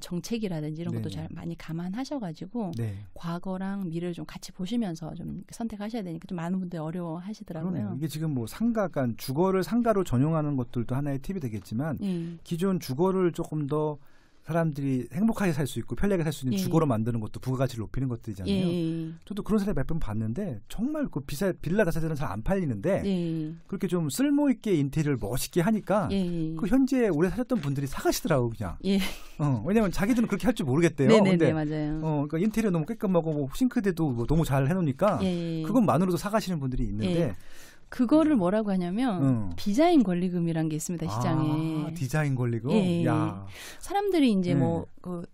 정책이라든지 이런 것도 네네. 잘 많이 감안하셔가지고 네. 과거랑 미래를 좀 같이 보시면서 좀 선택하셔야 되니까 좀 많은 분들이 어려워하시더라고요. 그러네요. 이게 지금 뭐 상가, 그러니까 주거를 상가로 전용하는 것들도 하나의 팁이 되겠지만 기존 주거를 조금 더 사람들이 행복하게 살 수 있고 편리하게 살 수 있는 예. 주거로 만드는 것도 부가가치를 높이는 것들이잖아요. 예. 저도 그런 사례 몇 번 봤는데 정말 그 빌라 자체들은 잘 안 팔리는데 예. 그렇게 좀 쓸모 있게 인테리어를 멋있게 하니까 예. 그 현재 오래 사셨던 분들이 사가시더라고 그냥. 예. 왜냐면 자기들은 그렇게 할 줄 모르겠대요. 네네네 근데 맞아요. 그러니까 인테리어 너무 깔끔하고 뭐 싱크대도 뭐 너무 잘 해놓으니까 예. 그것만으로도 사가시는 분들이 있는데. 예. 그거를 뭐라고 하냐면 디자인 권리금이란 게 있습니다 시장에. 아, 디자인 권리금. 예. 야. 사람들이 이제 뭐 그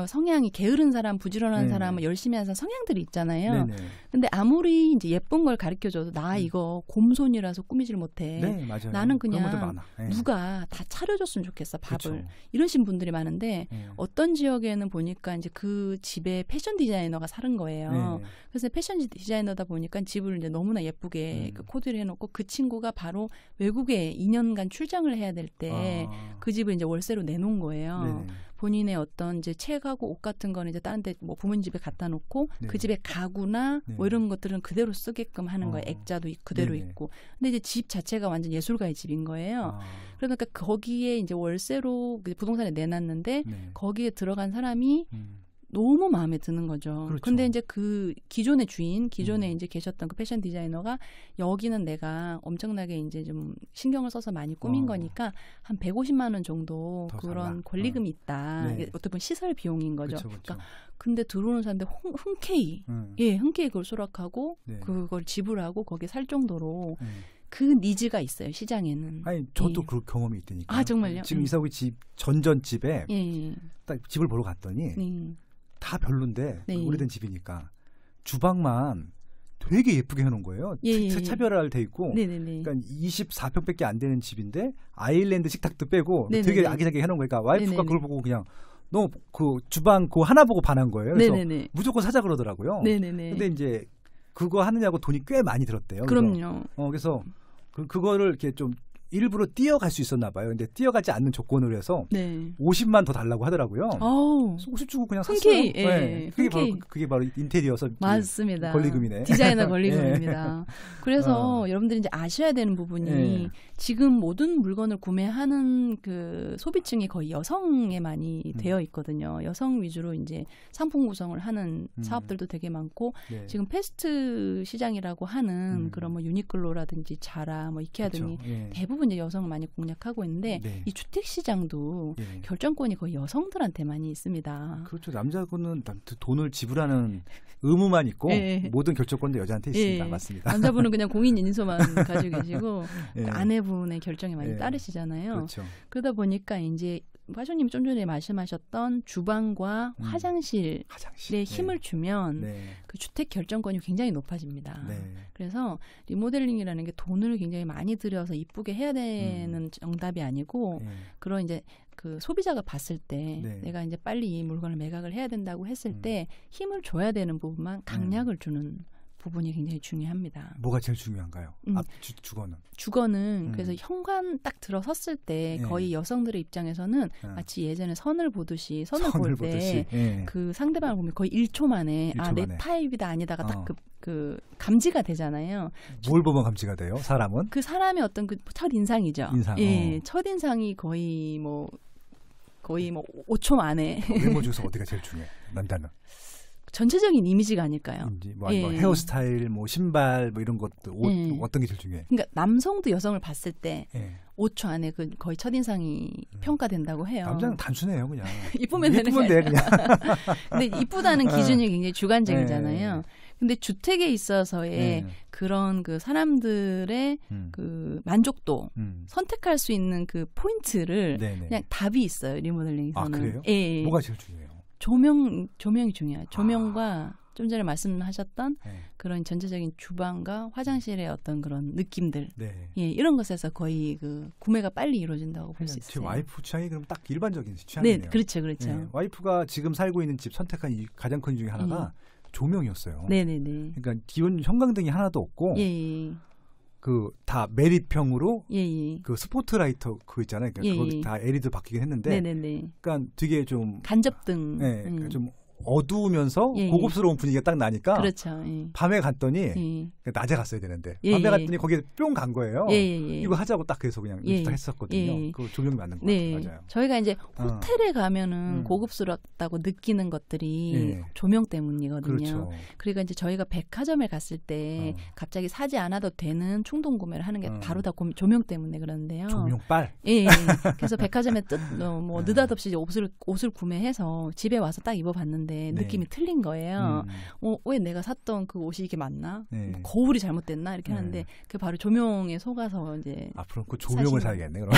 성향이 게으른 사람, 부지런한 네. 사람, 열심히 하는 사람 성향들이 있잖아요. 네네. 근데 아무리 이제 예쁜 걸 가르쳐줘도 나 이거 곰손이라서 꾸미질 못해. 네, 맞아요. 나는 그런 분들 그냥 많아. 네. 누가 다 차려줬으면 좋겠어 밥을. 그쵸. 이러신 분들이 많은데 네. 어떤 지역에는 보니까 이제 그 집에 패션 디자이너가 사는 거예요. 네. 그래서 패션 디자이너다 보니까 집을 이제 너무나 예쁘게 그 코디를 해놓고 그 친구가 바로 외국에 2년간 출장을 해야 될 때 그 집을 이제 월세로 내놓은 거예요. 네네. 본인의 어떤 이제 책하고 옷 같은 거는 이제 다른 데 뭐 부모님 집에 갖다 놓고 네. 그 집에 가구나 네. 뭐 이런 것들은 그대로 쓰게끔 하는 거예요. 액자도 그대로 네네. 있고. 근데 이제 집 자체가 완전 예술가의 집인 거예요. 그러니까 거기에 이제 월세로 부동산에 내놨는데 네. 거기에 들어간 사람이 너무 마음에 드는 거죠. 그렇죠. 근데 이제 그 기존의 주인, 기존에 이제 계셨던 그 패션 디자이너가 여기는 내가 엄청나게 이제 좀 신경을 써서 많이 꾸민 거니까 한 150만 원 정도 더 그런 달라. 권리금이 있다. 네. 이게 어떻게 보면 시설 비용인 거죠. 그쵸, 그쵸. 그러니까 근데 들어오는 사람들 흔쾌히 흔쾌히 그걸 수락하고 네. 그걸 지불하고 거기에 살 정도로 그 니즈가 있어요. 시장에는. 아니 저도 예. 그 경험이 있다니까. 아 정말요? 지금 이사오기 집 전전집에 예. 딱 집을 보러 갔더니 네. 다 별론데 네. 오래된 집이니까 주방만 되게 예쁘게 해놓은 거예요. 예. 차별화를 돼 있고. 네네네. 그러니까 24평밖에 안 되는 집인데 아일랜드 식탁도 빼고 네네네. 되게 아기자기하게 해놓은 거니까 와이프가 네네네. 그걸 보고 그냥 너무 그 주방 그 하나 보고 반한 거예요. 그래서 네네네. 무조건 사자 그러더라고요. 네네네. 근데 이제 그거 하느냐고 돈이 꽤 많이 들었대요. 그럼요. 그래서 그거를 이렇게 좀 일부러 뛰어갈 수 있었나 봐요. 근데 뛰어가지 않는 조건으로 해서 네. 50만 더 달라고 하더라고요. 아우. 50 주고 그냥 흔쾌히, 샀어요. 예, 흔쾌히. 그게 바로 인테리어서 맞습니다. 권리금이네. 디자이너 권리금입니다. 그래서 여러분들이 이제 아셔야 되는 부분이 예. 지금 모든 물건을 구매하는 그 소비층이 거의 여성에 많이 되어 있거든요. 여성 위주로 이제 상품 구성을 하는 사업들도 되게 많고 네. 지금 패스트 시장이라고 하는 그런 뭐 유니클로라든지 자라, 뭐 이케아 등이 그렇죠. 예. 대부분 이제 여성을 많이 공략하고 있는데 네. 이 주택 시장도 예. 결정권이 거의 여성들한테 많이 있습니다. 그렇죠. 남자분은 돈을 지불하는 의무만 있고 예. 모든 결정권도 여자한테 있습니다. 예. 맞습니다. 남자분은 그냥 공인 인소만 가지고 계시고 예. 아내분의 결정에 많이 예. 따르시잖아요. 그렇죠. 그러다 보니까 이제 화장님 좀 전에 말씀하셨던 주방과 화장실에 화장실. 힘을 주면 네. 그 주택 결정권이 굉장히 높아집니다. 네. 그래서 리모델링이라는 게 돈을 굉장히 많이 들여서 이쁘게 해야 되는 정답이 아니고 네. 그런 이제 그 소비자가 봤을 때 네. 내가 이제 빨리 이 물건을 매각을 해야 된다고 했을 때 힘을 줘야 되는 부분만 강약을 주는 부분이 굉장히 중요합니다. 뭐가 제일 중요한가요? 주거는. 주거는 그래서 현관 딱 들어섰을 때 예. 거의 여성들의 입장에서는 마치 예전에 선을 보듯이 선을 볼 때 그 상대방을 보면 거의 1초 만에 1초 아, 내 만에. 타입이다 아니다가 딱 그 감지가 되잖아요. 뭘 보면 감지가 돼요? 사람은? 그 사람의 어떤 그 첫 인상이죠. 인상. 예, 첫 인상이 거의 뭐 5초 만에 외모 중에서 어디가 제일 중요해? 남자는? 전체적인 이미지가 아닐까요? 뭐 헤어스타일, 뭐 신발, 뭐 이런 것도 옷 어떤 게 제일 중요해? 그러니까 남성도 여성을 봤을 때 예. 5초 안에 그 거의 첫 인상이 평가된다고 해요. 남자는 단순해요, 그냥. 이쁘면 되는 돼, 그냥. 근데 이쁘다는 기준이 굉장히 주관적이잖아요. 근데 주택에 있어서의 그런 그 사람들의 그 만족도 선택할 수 있는 그 포인트를 그냥 답이 있어요. 리모델링에서는. 아, 그래요? 예. 뭐가 제일 중요해요? 조명이 중요해요. 조명과 좀 전에 말씀하셨던 네. 그런 전체적인 주방과 화장실의 어떤 그런 느낌들, 네. 예, 이런 것에서 거의 그 구매가 빨리 이루어진다고 볼 수 제 있어요. 와이프 취향이 그럼 딱 일반적인 취향이네요. 네, 그렇죠. 네. 와이프가 지금 살고 있는 집 선택한 이 가장 큰 이유 중에 하나가 조명이었어요. 네네네. 그러니까 기본 형광등이 하나도 없고, 예. 그 다 메리평으로 예. 그 스포트라이터 그거 있잖아요. 그러니까 거기 다 LED 바뀌긴 했는데, 네네네. 그러니까 되게 좀 간접등. 네, 좀 어두우면서 고급스러운 분위기가 딱 나니까 그렇죠. 밤에 갔더니 낮에 갔어야 되는데 밤에 갔더니 거기에 뿅 간 거예요. 이거 하자고 딱 그래서 그냥 딱 했었거든요. 그 조명이 맞는 것 같아요. 맞아요. 저희가 이제 호텔에 가면은 고급스럽다고 느끼는 것들이 조명 때문이거든요. 그렇죠. 그러니까 이제 저희가 백화점에 갔을 때 갑자기 사지 않아도 되는 충동 구매를 하는 게 바로 다 조명 때문에 그러는데요. 조명빨. 예. 그래서 백화점에 뭐 느닷없이 이제 옷을 구매해서 집에 와서 딱 입어봤는데 느낌이 틀린 거예요. 왜 내가 샀던 그 옷이 이게 맞나? 뭐 거울이 잘못됐나? 이렇게 하는데 그 바로 조명에 속아서 이제 앞으로 그 조명을 사야겠네. 그럼.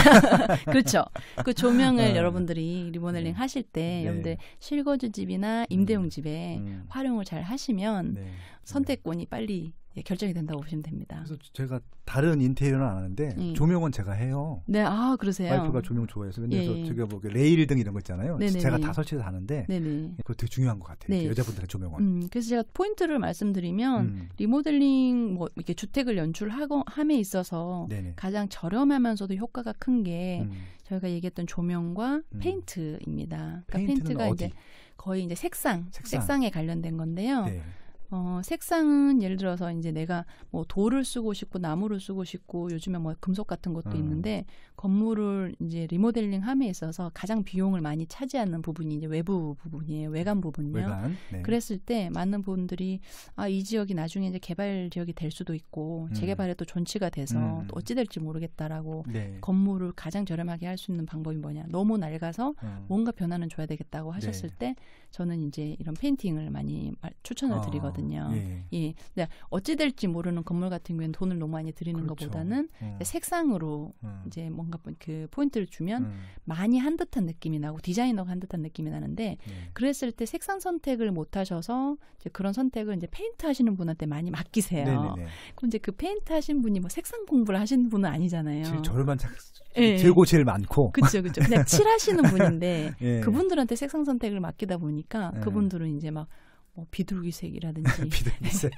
그렇죠. 그 조명을 여러분들이 리모델링 하실 때 여러분들 실거주 집이나 임대용 집에 활용을 잘 하시면 선택권이 빨리 결정이 된다고 보시면 됩니다. 그래서 제가 다른 인테리어는 안 하는데 조명은 제가 해요. 네, 아 그러세요. 와이프가 조명 좋아해서 근데 제가 뭐 레일 등 이런 거 있잖아요. 네네네. 제가 다 설치해서 하는데 그거 되게 중요한 것 같아요. 여자분들의 조명은. 그래서 제가 포인트를 말씀드리면 리모델링 뭐 이렇게 주택을 함에 있어서 가장 저렴하면서도 효과가 큰 게 저희가 얘기했던 조명과 페인트입니다. 그러니까 페인트가 어디? 이제 거의 이제 색상에 관련된 건데요. 색상은 예를 들어서 이제 내가 뭐 돌을 쓰고 싶고 나무를 쓰고 싶고 요즘에 뭐 금속 같은 것도 있는데 건물을 이제 리모델링 함에 있어서 가장 비용을 많이 차지하는 부분이 이제 외부 부분이에요. 외관 부분이요. 그랬을 때 많은 분들이 이 지역이 나중에 이제 개발 지역이 될 수도 있고 재개발에 또 존치가 돼서 또 어찌 될지 모르겠다라고 건물을 가장 저렴하게 할 수 있는 방법이 뭐냐. 너무 낡아서 뭔가 변화는 줘야 되겠다고 하셨을 때 저는 이제 이런 페인팅을 많이 추천을 드리거든요. 예. 근데 어찌 될지 모르는 건물 같은 경우에는 돈을 너무 많이 들이는 것보다는 색상으로 이제 뭔가 그 포인트를 주면 많이 한 듯한 느낌이 나고 디자이너가 한 듯한 느낌이 나는데 그랬을 때 색상 선택을 못 하셔서 이제 그런 선택을 이제 페인트 하시는 분한테 많이 맡기세요. 그럼 이제 그 페인트 하신 분이 뭐 색상 공부를 하시는 분은 아니잖아요. 제일 저렴한 재고 제일 많고. 그렇죠. 그냥 칠하시는 분인데 그분들한테 색상 선택을 맡기다 보니까 그분들은 이제 막 비둘기색이라든지 비둘기색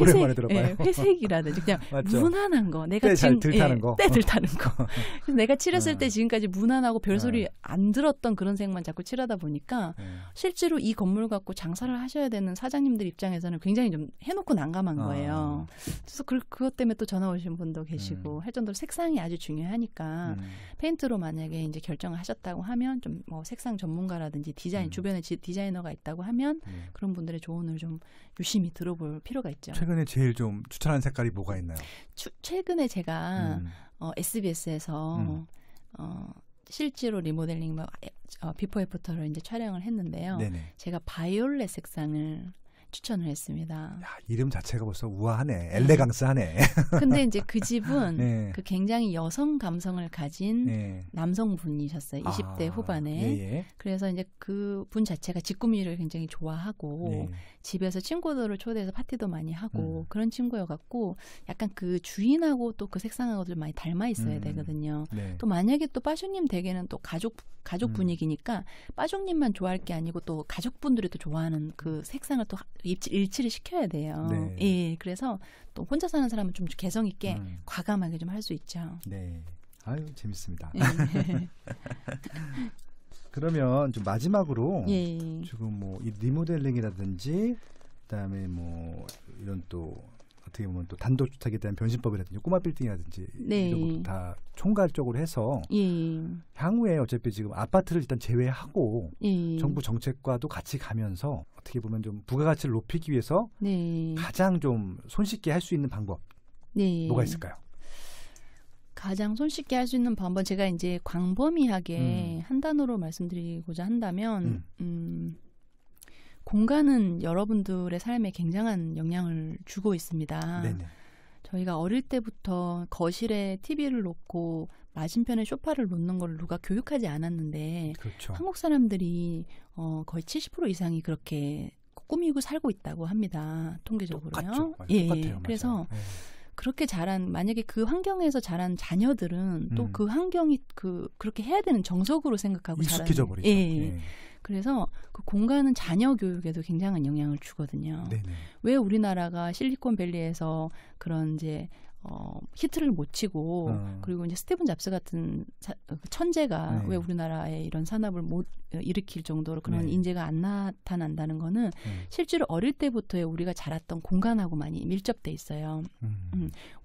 오랜만에 들어봐요. 회색이라든지 그냥 맞죠? 무난한 거 내가 때 잘 들타는 거. 때 들타는 거. 그래서 내가 칠했을 때 지금까지 무난하고 별소리 안 들었던 그런 색만 자꾸 칠하다 보니까 실제로 이 건물 갖고 장사를 하셔야 되는 사장님들 입장에서는 굉장히 좀 해놓고 난감한 거예요. 그래서 그것 때문에 또 전화 오신 분도 계시고 할 정도로 색상이 아주 중요하니까 페인트로 만약에 이제 결정을 하셨다고 하면 좀 뭐 색상 전문가라든지 디자인 주변에 디자이너가 있다고 하면 그런 분들의 조언을 좀 유심히 들어볼 필요가 있죠. 최근에 제일 좀 추천하는 색깔이 뭐가 있나요? 최근에 제가 SBS에서 실제로 리모델링 비포 애프터를 이제 촬영을 했는데요. 제가 바이올렛 색상을 추천을 했습니다. 야, 이름 자체가 벌써 우아하네. 엘레강스하네. 근데 이제 그 집은 그 굉장히 여성 감성을 가진 남성분이셨어요. 20대 후반에. 그래서 이제 그 분 자체가 집 꾸미기를 굉장히 좋아하고 집에서 친구들을 초대해서 파티도 많이 하고 그런 친구여갖고 약간 그 주인하고 또 그 색상하고 좀 많이 닮아 있어야 되거든요. 또 만약에 또 빠숑님 댁에는 또 가족 분위기니까 빠숑님만 좋아할 게 아니고 또 가족분들이 또 좋아하는 그 색상을 또 일치를 시켜야 돼요. 네. 예, 그래서 또 혼자 사는 사람은 좀 개성 있게 과감하게 좀 할 수 있죠. 네. 아유, 재밌습니다. 예. 그러면 좀 마지막으로 예. 지금 뭐 이 리모델링이라든지 그다음에 뭐 이런 또 어떻게 보면 또 단독주택에 대한 변신법이라든지 꼬마 빌딩이라든지 네. 이런 것도 다 총괄적으로 해서 예. 향후에 어차피 지금 아파트를 일단 제외하고 예. 정부 정책과도 같이 가면서 어떻게 보면 좀 부가가치를 높이기 위해서 네. 가장 좀 손쉽게 할 수 있는 방법 네. 뭐가 있을까요? 가장 손쉽게 할 수 있는 방법 제가 이제 광범위하게 한 단어로 말씀드리고자 한다면 공간은 여러분들의 삶에 굉장한 영향을 주고 있습니다. 네네. 저희가 어릴 때부터 거실에 TV를 놓고 맞은편에 소파를 놓는 걸 누가 교육하지 않았는데 그렇죠. 한국 사람들이 거의 70% 이상이 그렇게 꾸미고 살고 있다고 합니다. 통계적으로요. 똑같죠. 예, 똑같아요. 그래서 맞아요. 네. 그렇게 자란 만약에 그 환경에서 자란 자녀들은 또 그 환경이 그렇게 해야 되는 정석으로 생각하고 익숙해져 자라는- 버리죠. 예. 네. 그래서 그 공간은 자녀 교육에도 굉장한 영향을 주거든요. 네네. 왜 우리나라가 실리콘밸리에서 그런 이제 히트를 못 치고 그리고 이제 스티븐 잡스 같은 천재가 네. 왜 우리나라에 이런 산업을 못 일으킬 정도로 그런 네. 인재가 안 나타난다는 거는 실제로 어릴 때부터의 우리가 자랐던 공간하고 많이 밀접돼 있어요.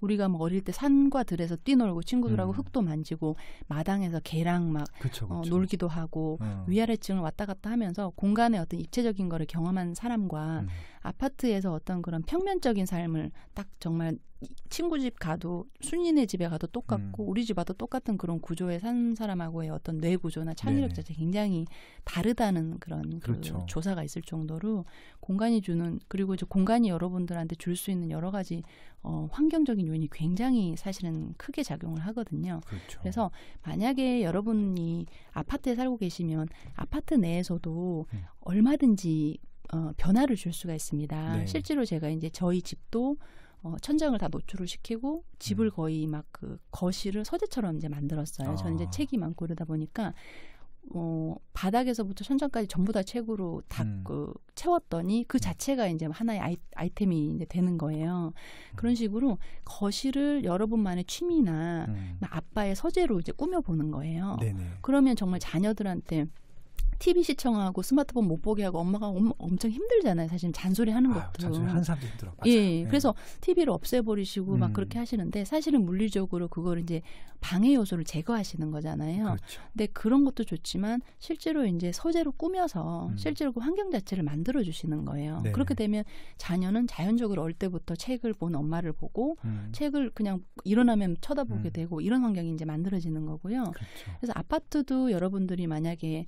우리가 뭐 어릴 때 산과 들에서 뛰놀고 친구들하고 흙도 만지고 마당에서 개랑 막 그쵸, 그쵸. 놀기도 하고 위아래층을 왔다 갔다 하면서 공간의 어떤 입체적인 거를 경험한 사람과 아파트에서 어떤 그런 평면적인 삶을 딱 정말 친구 집 가도 순이네 집에 가도 똑같고 우리 집 와도 똑같은 그런 구조에 산 사람하고의 어떤 뇌 구조나 창의력 네네. 자체 굉장히 다르다는 그런 그렇죠. 그 조사가 있을 정도로 공간이 주는 그리고 이제 공간이 여러분들한테 줄 수 있는 여러 가지 환경적인 요인이 굉장히 사실은 크게 작용을 하거든요. 그렇죠. 그래서 만약에 여러분이 아파트에 살고 계시면 아파트 내에서도 얼마든지 변화를 줄 수가 있습니다. 네. 실제로 제가 이제 저희 집도 천장을 다 노출을 시키고 집을 거의 막 그 거실을 서재처럼 이제 만들었어요. 저는 이제 책이 많고 그러다 보니까 바닥에서부터 천장까지 전부 다 책으로 다 채웠더니 그 자체가 이제 하나의 아이템이 이제 되는 거예요. 그런 식으로 거실을 여러분만의 취미나 아빠의 서재로 이제 꾸며보는 거예요. 네네. 그러면 정말 자녀들한테 TV 시청하고 스마트폰 못 보게 하고 엄마가 엄청 힘들잖아요. 사실 잔소리하는 것도. 잔소리 하는 사람도 힘들어. 맞아요. 예, 네. 그래서 TV를 없애버리시고 막 그렇게 하시는데 사실은 물리적으로 그걸 이제 방해 요소를 제거하시는 거잖아요. 그렇죠. 근데 그런 것도 좋지만 실제로 이제 서재로 꾸며서 실제로 그 환경 자체를 만들어 주시는 거예요. 네. 그렇게 되면 자녀는 자연적으로 어릴 때부터 책을 본 엄마를 보고 책을 그냥 일어나면 쳐다보게 되고 이런 환경이 이제 만들어지는 거고요. 그렇죠. 그래서 아파트도 여러분들이 만약에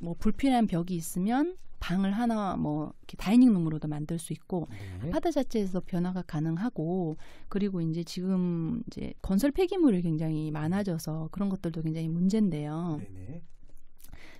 뭐 불필요한 벽이 있으면 방을 하나 뭐 이렇게 다이닝룸으로도 만들 수 있고 네. 아파트 자체에서 변화가 가능하고 그리고 이제 지금 이제 건설 폐기물이 굉장히 많아져서 그런 것들도 굉장히 문제인데요. 네네.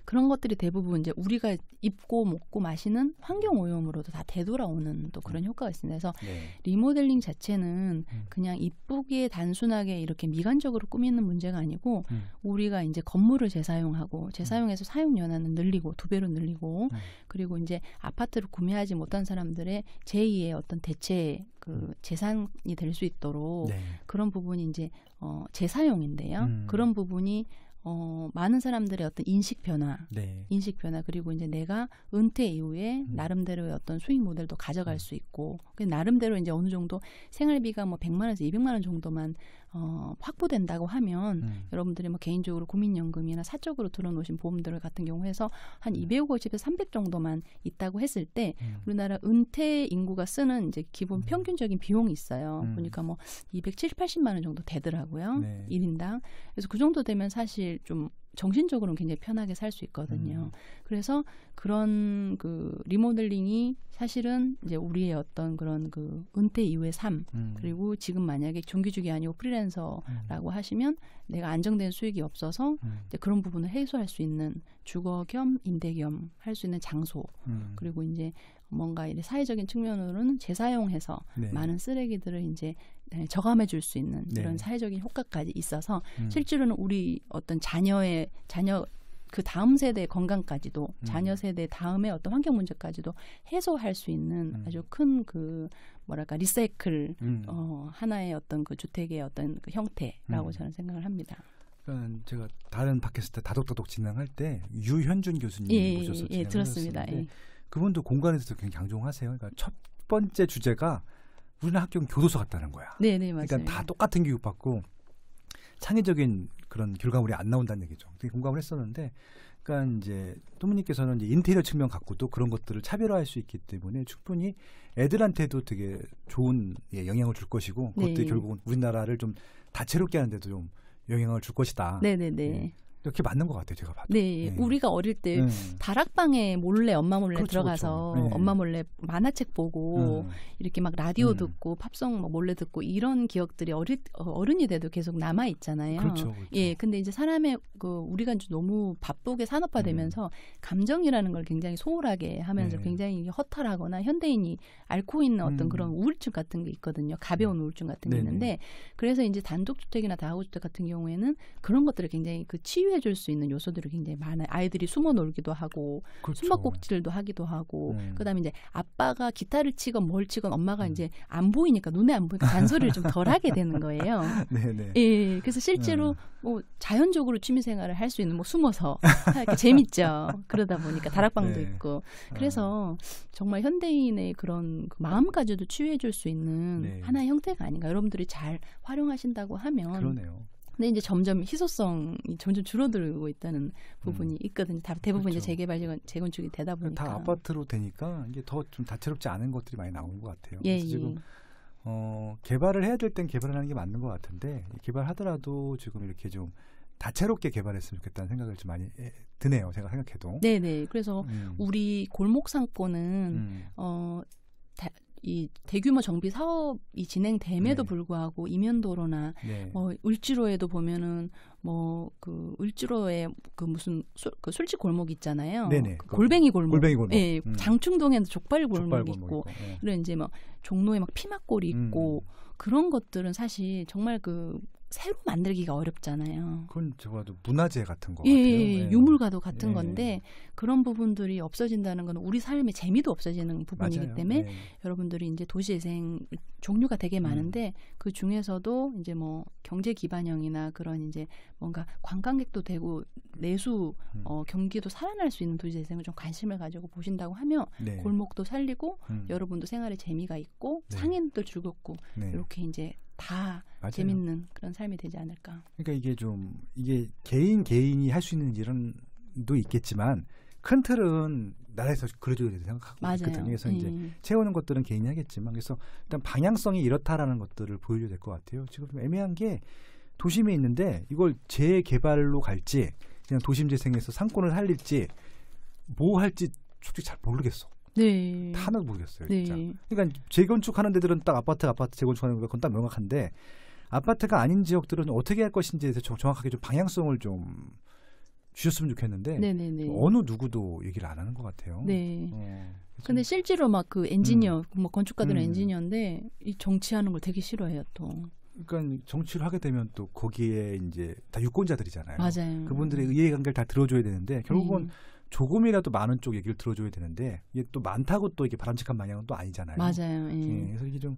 그런 것들이 대부분 이제 우리가 입고 먹고 마시는 환경 오염으로도 다 되돌아오는 또 그런 효과가 있습니다. 그래서 네. 리모델링 자체는 그냥 이쁘게 단순하게 이렇게 미관적으로 꾸미는 문제가 아니고 우리가 이제 건물을 재사용하고 재사용해서 사용 연한을 늘리고 2배로 늘리고 그리고 이제 아파트를 구매하지 못한 사람들의 제2의 어떤 대체 그 재산이 될 수 있도록 네. 그런 부분이 이제 재사용인데요. 그런 부분이 많은 사람들의 어떤 인식 변화 네. 그리고 이제 내가 은퇴 이후에 나름대로의 어떤 수익 모델도 가져갈 수 있고 나름대로 이제 어느 정도 생활비가 뭐 100만 원에서 200만 원 정도만 확보된다고 하면 여러분들이 뭐 개인적으로 국민연금이나 사적으로 들어놓으신 보험들 같은 경우에서 한 250에서 300 정도만 있다고 했을 때 우리나라 은퇴 인구가 쓰는 이제 기본 평균적인 비용이 있어요. 보니까 뭐 270, 80만 원 정도 되더라고요. 네. 1인당. 그래서 그 정도 되면 사실 좀 정신적으로는 굉장히 편하게 살 수 있거든요. 그래서 그런 그 리모델링이 사실은 이제 우리의 어떤 그런 그 은퇴 이후의 삶 그리고 지금 만약에 정규직이 아니고 프리랜서라고 하시면 내가 안정된 수익이 없어서 이제 그런 부분을 해소할 수 있는 주거 겸 임대 겸 할 수 있는 장소 그리고 이제 뭔가 이제 사회적인 측면으로는 재사용해서 네. 많은 쓰레기들을 이제 저감해 줄 수 있는 네. 이런 사회적인 효과까지 있어서 실제로는 우리 어떤 자녀 그 다음 세대의 건강까지도 자녀 세대 다음의 어떤 환경 문제까지도 해소할 수 있는 아주 큰 그 뭐랄까 리사이클 하나의 어떤 그 주택의 어떤 그 형태라고 저는 생각을 합니다. 그러니까 제가 다른 팟캐스트 다독다독 진행할 때 유현준 교수님 모셔서 진행을 들었습니다. 했었는데 그분도 공간에 대해서 굉장히 강조하세요. 그러니까 첫 번째 주제가 우리는 학교는 교도소 같다는 거야. 네, 맞아요. 그러니까 다 똑같은 교육받고 창의적인 그런 결과물이 안 나온다는 얘기죠. 되게 공감을 했었는데, 그러니까 이제 토무님께서는 이제 인테리어 측면 갖고도 그런 것들을 차별화할 수 있기 때문에 충분히 애들한테도 되게 좋은 영향을 줄 것이고, 그것들이 결국은 우리나라를 좀 다채롭게 하는데도 좀 영향을 줄 것이다. 네네네. 이렇게 맞는 것 같아요, 제가 봐도. 네, 우리가 어릴 때 다락방에 몰래 엄마 몰래 그렇죠, 들어가서 그렇죠. 엄마 몰래 만화책 보고 이렇게 막 라디오 듣고 팝송 막 몰래 듣고 이런 기억들이 어른이 돼도 계속 남아 있잖아요. 그렇죠. 예, 근데 이제 사람의 그 우리가 이제 너무 바쁘게 산업화되면서 감정이라는 걸 굉장히 소홀하게 하면서 굉장히 허탈하거나 현대인이 앓고 있는 어떤 그런 우울증 같은 게 있거든요. 가벼운 우울증 같은 게 있는데 그래서 이제 단독주택이나 다가구주택 같은 경우에는 그런 것들을 굉장히 그 치유해 줄 수 있는 요소들이 굉장히 많아요. 아이들이 숨어 놀기도 하고 그렇죠. 숨바꼭질도 하기도 하고 그다음에 이제 아빠가 기타를 치건 뭘 치건 엄마가 이제 안 보이니까 눈에 안 보이니까 잔소리를 좀 덜 하게 되는 거예요. 네네. 예, 그래서 실제로 뭐 자연적으로 취미생활을 할 수 있는 뭐 숨어서 이렇게 재밌죠. 그러다 보니까 다락방도 있고 그래서 정말 현대인의 그런 그 마음까지도 치유해 줄 수 있는 하나의 형태가 아닌가. 여러분들이 잘 활용하신다고 하면 그러네요. 근데 이제 점점 희소성이 점점 줄어들고 있다는 부분이 있거든요. 대부분 그렇죠. 이제 재개발, 재건축이 되다 보니까 다 아파트로 되니까 이게 더 좀 다채롭지 않은 것들이 많이 나오는 것 같아요. 그래서 지금 개발을 해야 될 땐 개발하는 게 맞는 것 같은데 개발하더라도 지금 이렇게 좀 다채롭게 개발했으면 좋겠다는 생각을 좀 많이 드네요. 제가 생각해도. 네네. 그래서 우리 골목 상권은 이 대규모 정비 사업이 진행됨에도 불구하고 이면도로나 을지로에도 보면은 뭐 그 을지로에 그 무슨 그 술집 골목 있잖아요. 네네. 그 골뱅이 골목. 골뱅이 골목. 예, 장충동에는 족발 골목이 있고 네. 이런 이제 뭐 종로에 막 피막골이 있고 그런 것들은 사실 정말 그 새로 만들기가 어렵잖아요. 그건 저도 문화재 같은 거 예, 같아요. 유물과도 같은 건데 그런 부분들이 없어진다는 건 우리 삶의 재미도 없어지는 부분이기 맞아요. 때문에 여러분들이 이제 도시재생 종류가 되게 많은데 그 중에서도 이제 뭐 경제 기반형이나 그런 이제 뭔가 관광객도 되고 내수 경기도 살아날 수 있는 도시재생을 좀 관심을 가지고 보신다고 하면 골목도 살리고 여러분도 생활에 재미가 있고 상인도 즐겁고 이렇게 이제 다 맞아요. 재밌는 그런 삶이 되지 않을까. 그러니까 이게 개인이 할 수 있는 일은도 있겠지만 큰 틀은 나라에서 그려줘야 된다고 생각하고 있거든요. 그래서 이제 채우는 것들은 개인이 하겠지만 그래서 일단 방향성이 이렇다라는 것들을 보여줘야 될 것 같아요. 지금 좀 애매한 게 도심에 있는데 이걸 재개발로 갈지 그냥 도심 재생에서 상권을 살릴지 뭐 할지 솔직히 잘 모르겠어. 네. 하나도 모르겠어요, 진짜. 그러니까 재건축하는 데들은 딱 아파트 재건축하는 건 딱 명확한데 아파트가 아닌 지역들은 어떻게 할 것인지에 대해서 정확하게 좀 방향성을 좀 주셨으면 좋겠는데 어느 누구도 얘기를 안 하는 것 같아요. 네. 근데 실제로 막 그 엔지니어, 뭐 건축가들은 엔지니어인데 이 정치하는 걸 되게 싫어해요, 또. 그러니까 정치를 하게 되면 또 거기에 이제 다 유권자들이잖아요. 맞아요. 그분들의 이해관계를 다 들어줘야 되는데 결국은 조금이라도 많은 쪽 얘기를 들어줘야 되는데 이게 또 많다고 또 이게 바람직한 방향은 또 아니잖아요. 맞아요. 그래서 이게 좀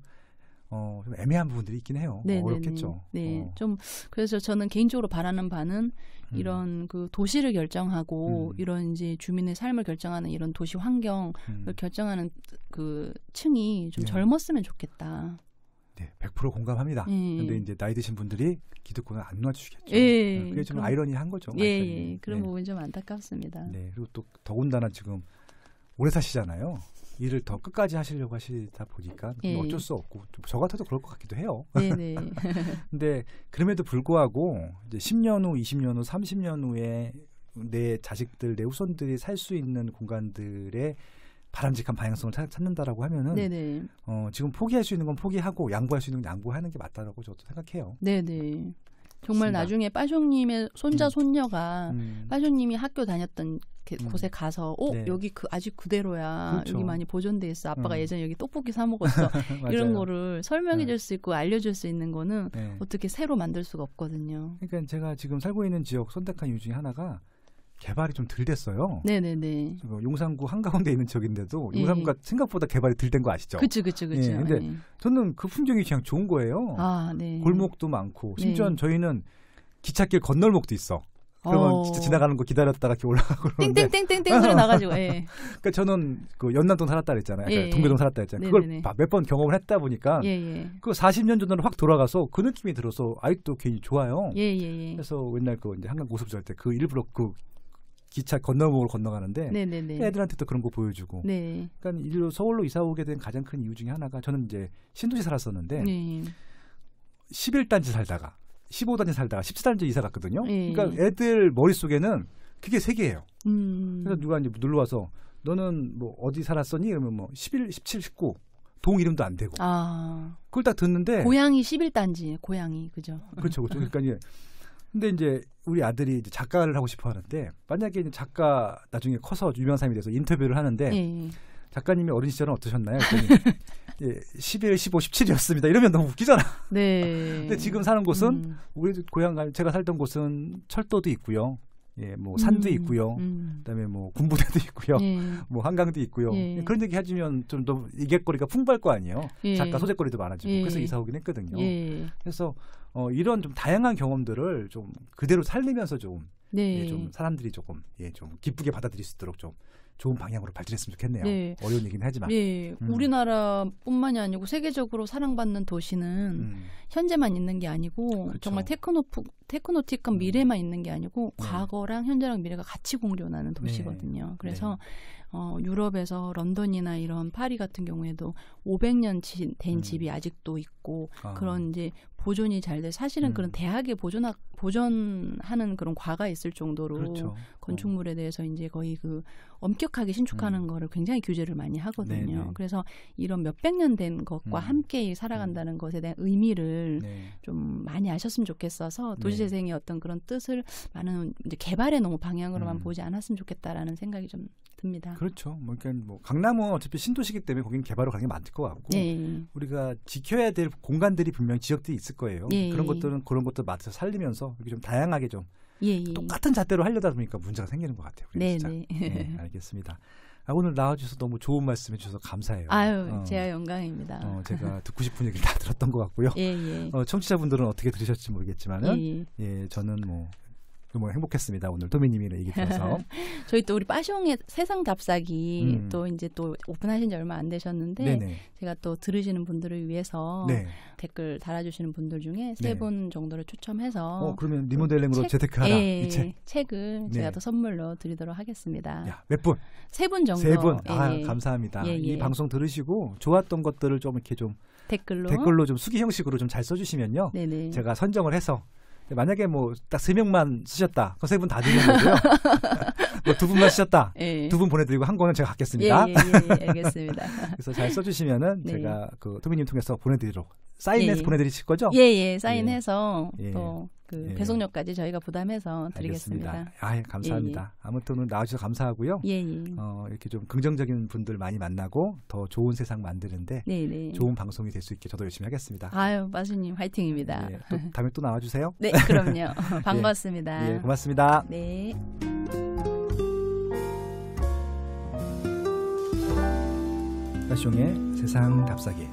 애매한 부분들이 있긴 해요. 어렵겠죠. 네, 좀 그래서 저는 개인적으로 바라는 바는 이런 그 도시를 결정하고 이런 이제 주민의 삶을 결정하는 이런 도시 환경을 결정하는 그 층이 좀 젊었으면 좋겠다. 네, 100% 공감합니다. 근데 이제 나이 드신 분들이 기득권을 안 놔주시겠죠. 그게 좀 아이러니한 거죠. 그런 부분이 좀 안타깝습니다. 네, 그리고 또 더군다나 지금 오래 사시잖아요. 일을 더 끝까지 하시려고 하시다 보니까 어쩔 수 없고 저 같아도 그럴 것 같기도 해요. 네네. 근데 그럼에도 불구하고 이제 10년 후, 20년 후, 30년 후에 내 자식들, 내 후손들이 살 수 있는 공간들의 바람직한 방향성을 찾는다라고 하면은 지금 포기할 수 있는 건 포기하고 양보할 수 있는 건 양보하는 게 맞다라고 저도 생각해요. 네네. 정말 나중에 빠숑님의 손자 손녀가 빠숑님이 학교 다녔던 곳에 가서 여기 아직 그대로야. 그렇죠. 여기 많이 보존돼 있어. 아빠가 예전에 여기 떡볶이 사 먹었어. 이런 거를 설명해 줄 수 있고 알려줄 수 있는 거는 어떻게 새로 만들 수가 없거든요. 그러니까 제가 지금 살고 있는 지역 선택한 이유 중에 하나가 개발이 좀 덜 됐어요. 네네네. 용산구 한가운데 있는 지역인데도 예. 용산구가 생각보다 개발이 덜 된 거 아시죠? 그쵸. 예, 근데 저는 그 풍경이 그냥 좋은 거예요. 아, 네. 골목도 많고 심지어 네. 저희는 기찻길 건널목도 있어. 그러면 진짜 지나가는 거 기다렸다가 이렇게 올라가고 그러는데 땡땡땡땡땡 소리 나가지고. 예. 그러니까 저는 그 연남동 살았다 그랬잖아요. 예. 동대동 살았다 그랬잖아요. 네네네. 그걸 몇 번 경험을 했다 보니까 예. 그 40년 전으로 확 돌아가서 그 느낌이 들어서 아직도 괜히 좋아요. 예. 그래서 옛날 그 이제 한강 고속철 때 그 일부러 그 기차 건널목을 건너가는데 네네네. 애들한테 또 그런 거 보여주고. 네. 그러니까 일로 서울로 이사 오게 된 가장 큰 이유 중에 하나가 저는 이제 신도시 살았었는데 네. 11단지 살다가 15단지 살다가 17단지 이사 갔거든요. 예. 그러니까 애들 머릿속에는 그게 세 개예요. 그래서 누가 이제 놀러 와서 너는 뭐 어디 살았었니? 그러면 뭐 11, 17, 19 동 이름도 안 되고. 아. 그걸 딱 듣는데 고양이 11단지. 고양이. 그죠? 그렇죠. 그러니까 이제 근데 이제 우리 아들이 이제 작가를 하고 싶어 하는데 만약에 이제 작가 나중에 커서 유명한 사람이 돼서 인터뷰를 하는데 예. 작가님이 어린 시절은 어떠셨나요? 그랬더니 예, 11, 15, 17이었습니다. 이러면 너무 웃기잖아. 네. 근데 지금 사는 곳은 우리 고향 제가 살던 곳은 철도도 있고요. 예, 뭐 산도 있고요. 그다음에 뭐 군부대도 있고요. 예. 뭐 한강도 있고요. 예. 그런 얘기 해주면 좀 더 얘기거리가 풍부할 거 아니에요. 예. 작가 소재거리도 많아지고 예. 그래서 이사 오긴 했거든요. 예. 그래서 이런 좀 다양한 경험들을 좀 그대로 살리면서 좀, 네. 예, 좀 사람들이 조금 좀 기쁘게 받아들일 수 있도록 좀 좋은 방향으로 발전했으면 좋겠네요. 네. 어려운 얘기는 하지만. 예, 우리나라뿐만이 아니고 세계적으로 사랑받는 도시는 현재만 있는 게 아니고 그렇죠. 정말 테크노틱한 미래만 있는 게 아니고 네. 과거랑 현재랑 미래가 같이 공존하는 도시거든요. 그래서 유럽에서 런던이나 이런 파리 같은 경우에도 500년 된 집이 아직도 있고 그런 이제 보존이 잘 돼. 사실은 그런 대학에 보존하는 그런 과가 있을 정도로 그렇죠. 건축물에 대해서 이제 거의 그 엄격하게 신축하는 거를 굉장히 규제를 많이 하거든요. 네네. 그래서 이런 몇백 년 된 것과 함께 살아간다는 것에 대한 의미를 좀 많이 아셨으면 좋겠어서 도시재생의 어떤 그런 뜻을 많은 이제 개발의 너무 방향으로만 보지 않았으면 좋겠다라는 생각이 좀 듭니다. 그렇죠. 그러니까 뭐 강남은 어차피 신도시기 때문에 거긴 개발로 가는 게 맞을 것 같고 우리가 지켜야 될 공간들이 분명 지역들이 있을 거예요. 그런 것들 맞춰서 살리면서 이렇게 좀 다양하게 좀 똑같은 잣대로 하려다 보니까 문제가 생기는 것 같아요. 진짜. 네, 알겠습니다. 오늘 나와주셔서 너무 좋은 말씀해 주셔서 감사해요. 아유, 제가 영광입니다. 제가 듣고 싶은 얘기를 다 들었던 것 같고요. 청취자분들은 어떻게 들으셨을지 모르겠지만은 저는 뭐 행복했습니다. 오늘 도미님이랑 얘기 들어서. 저희 또 우리 빠숑의 세상 답사기 또 이제 또 오픈하신 지 얼마 안 되셨는데 네네. 제가 또 들으시는 분들을 위해서 댓글 달아주시는 분들 중에 3분 정도를 추첨해서 그러면 리모델링으로 재테크하라 이 책을 제가 또 선물로 드리도록 하겠습니다. 야, 몇 분? 3분 정도. 3분. 감사합니다. 이 방송 들으시고 좋았던 것들을 좀 이렇게 좀 댓글로 좀 수기 형식으로 좀 잘 써주시면요. 네네. 제가 선정을 해서 만약에 뭐 딱 3명만 쓰셨다. 그럼 3분 다 드리는 거고요. 뭐 2분만 쓰셨다. 2분 보내드리고 한 권은 제가 갖겠습니다. 예, 알겠습니다. 그래서 잘 써주시면은 제가 그 도미님 통해서 보내드리도록 사인해서 보내드리실 거죠? 사인해서 또 그 배송료까지 저희가 부담해서 드리겠습니다. 감사합니다. 아무튼 오늘 나와주셔서 감사하고요. 이렇게 좀 긍정적인 분들 많이 만나고 더 좋은 세상 만드는데 좋은 방송이 될 수 있게 저도 열심히 하겠습니다. 아유, 마수님 화이팅입니다. 또 다음에 또 나와주세요. 네, 그럼요. 반갑습니다. 고맙습니다. 네. 빠숑의 세상 답사기.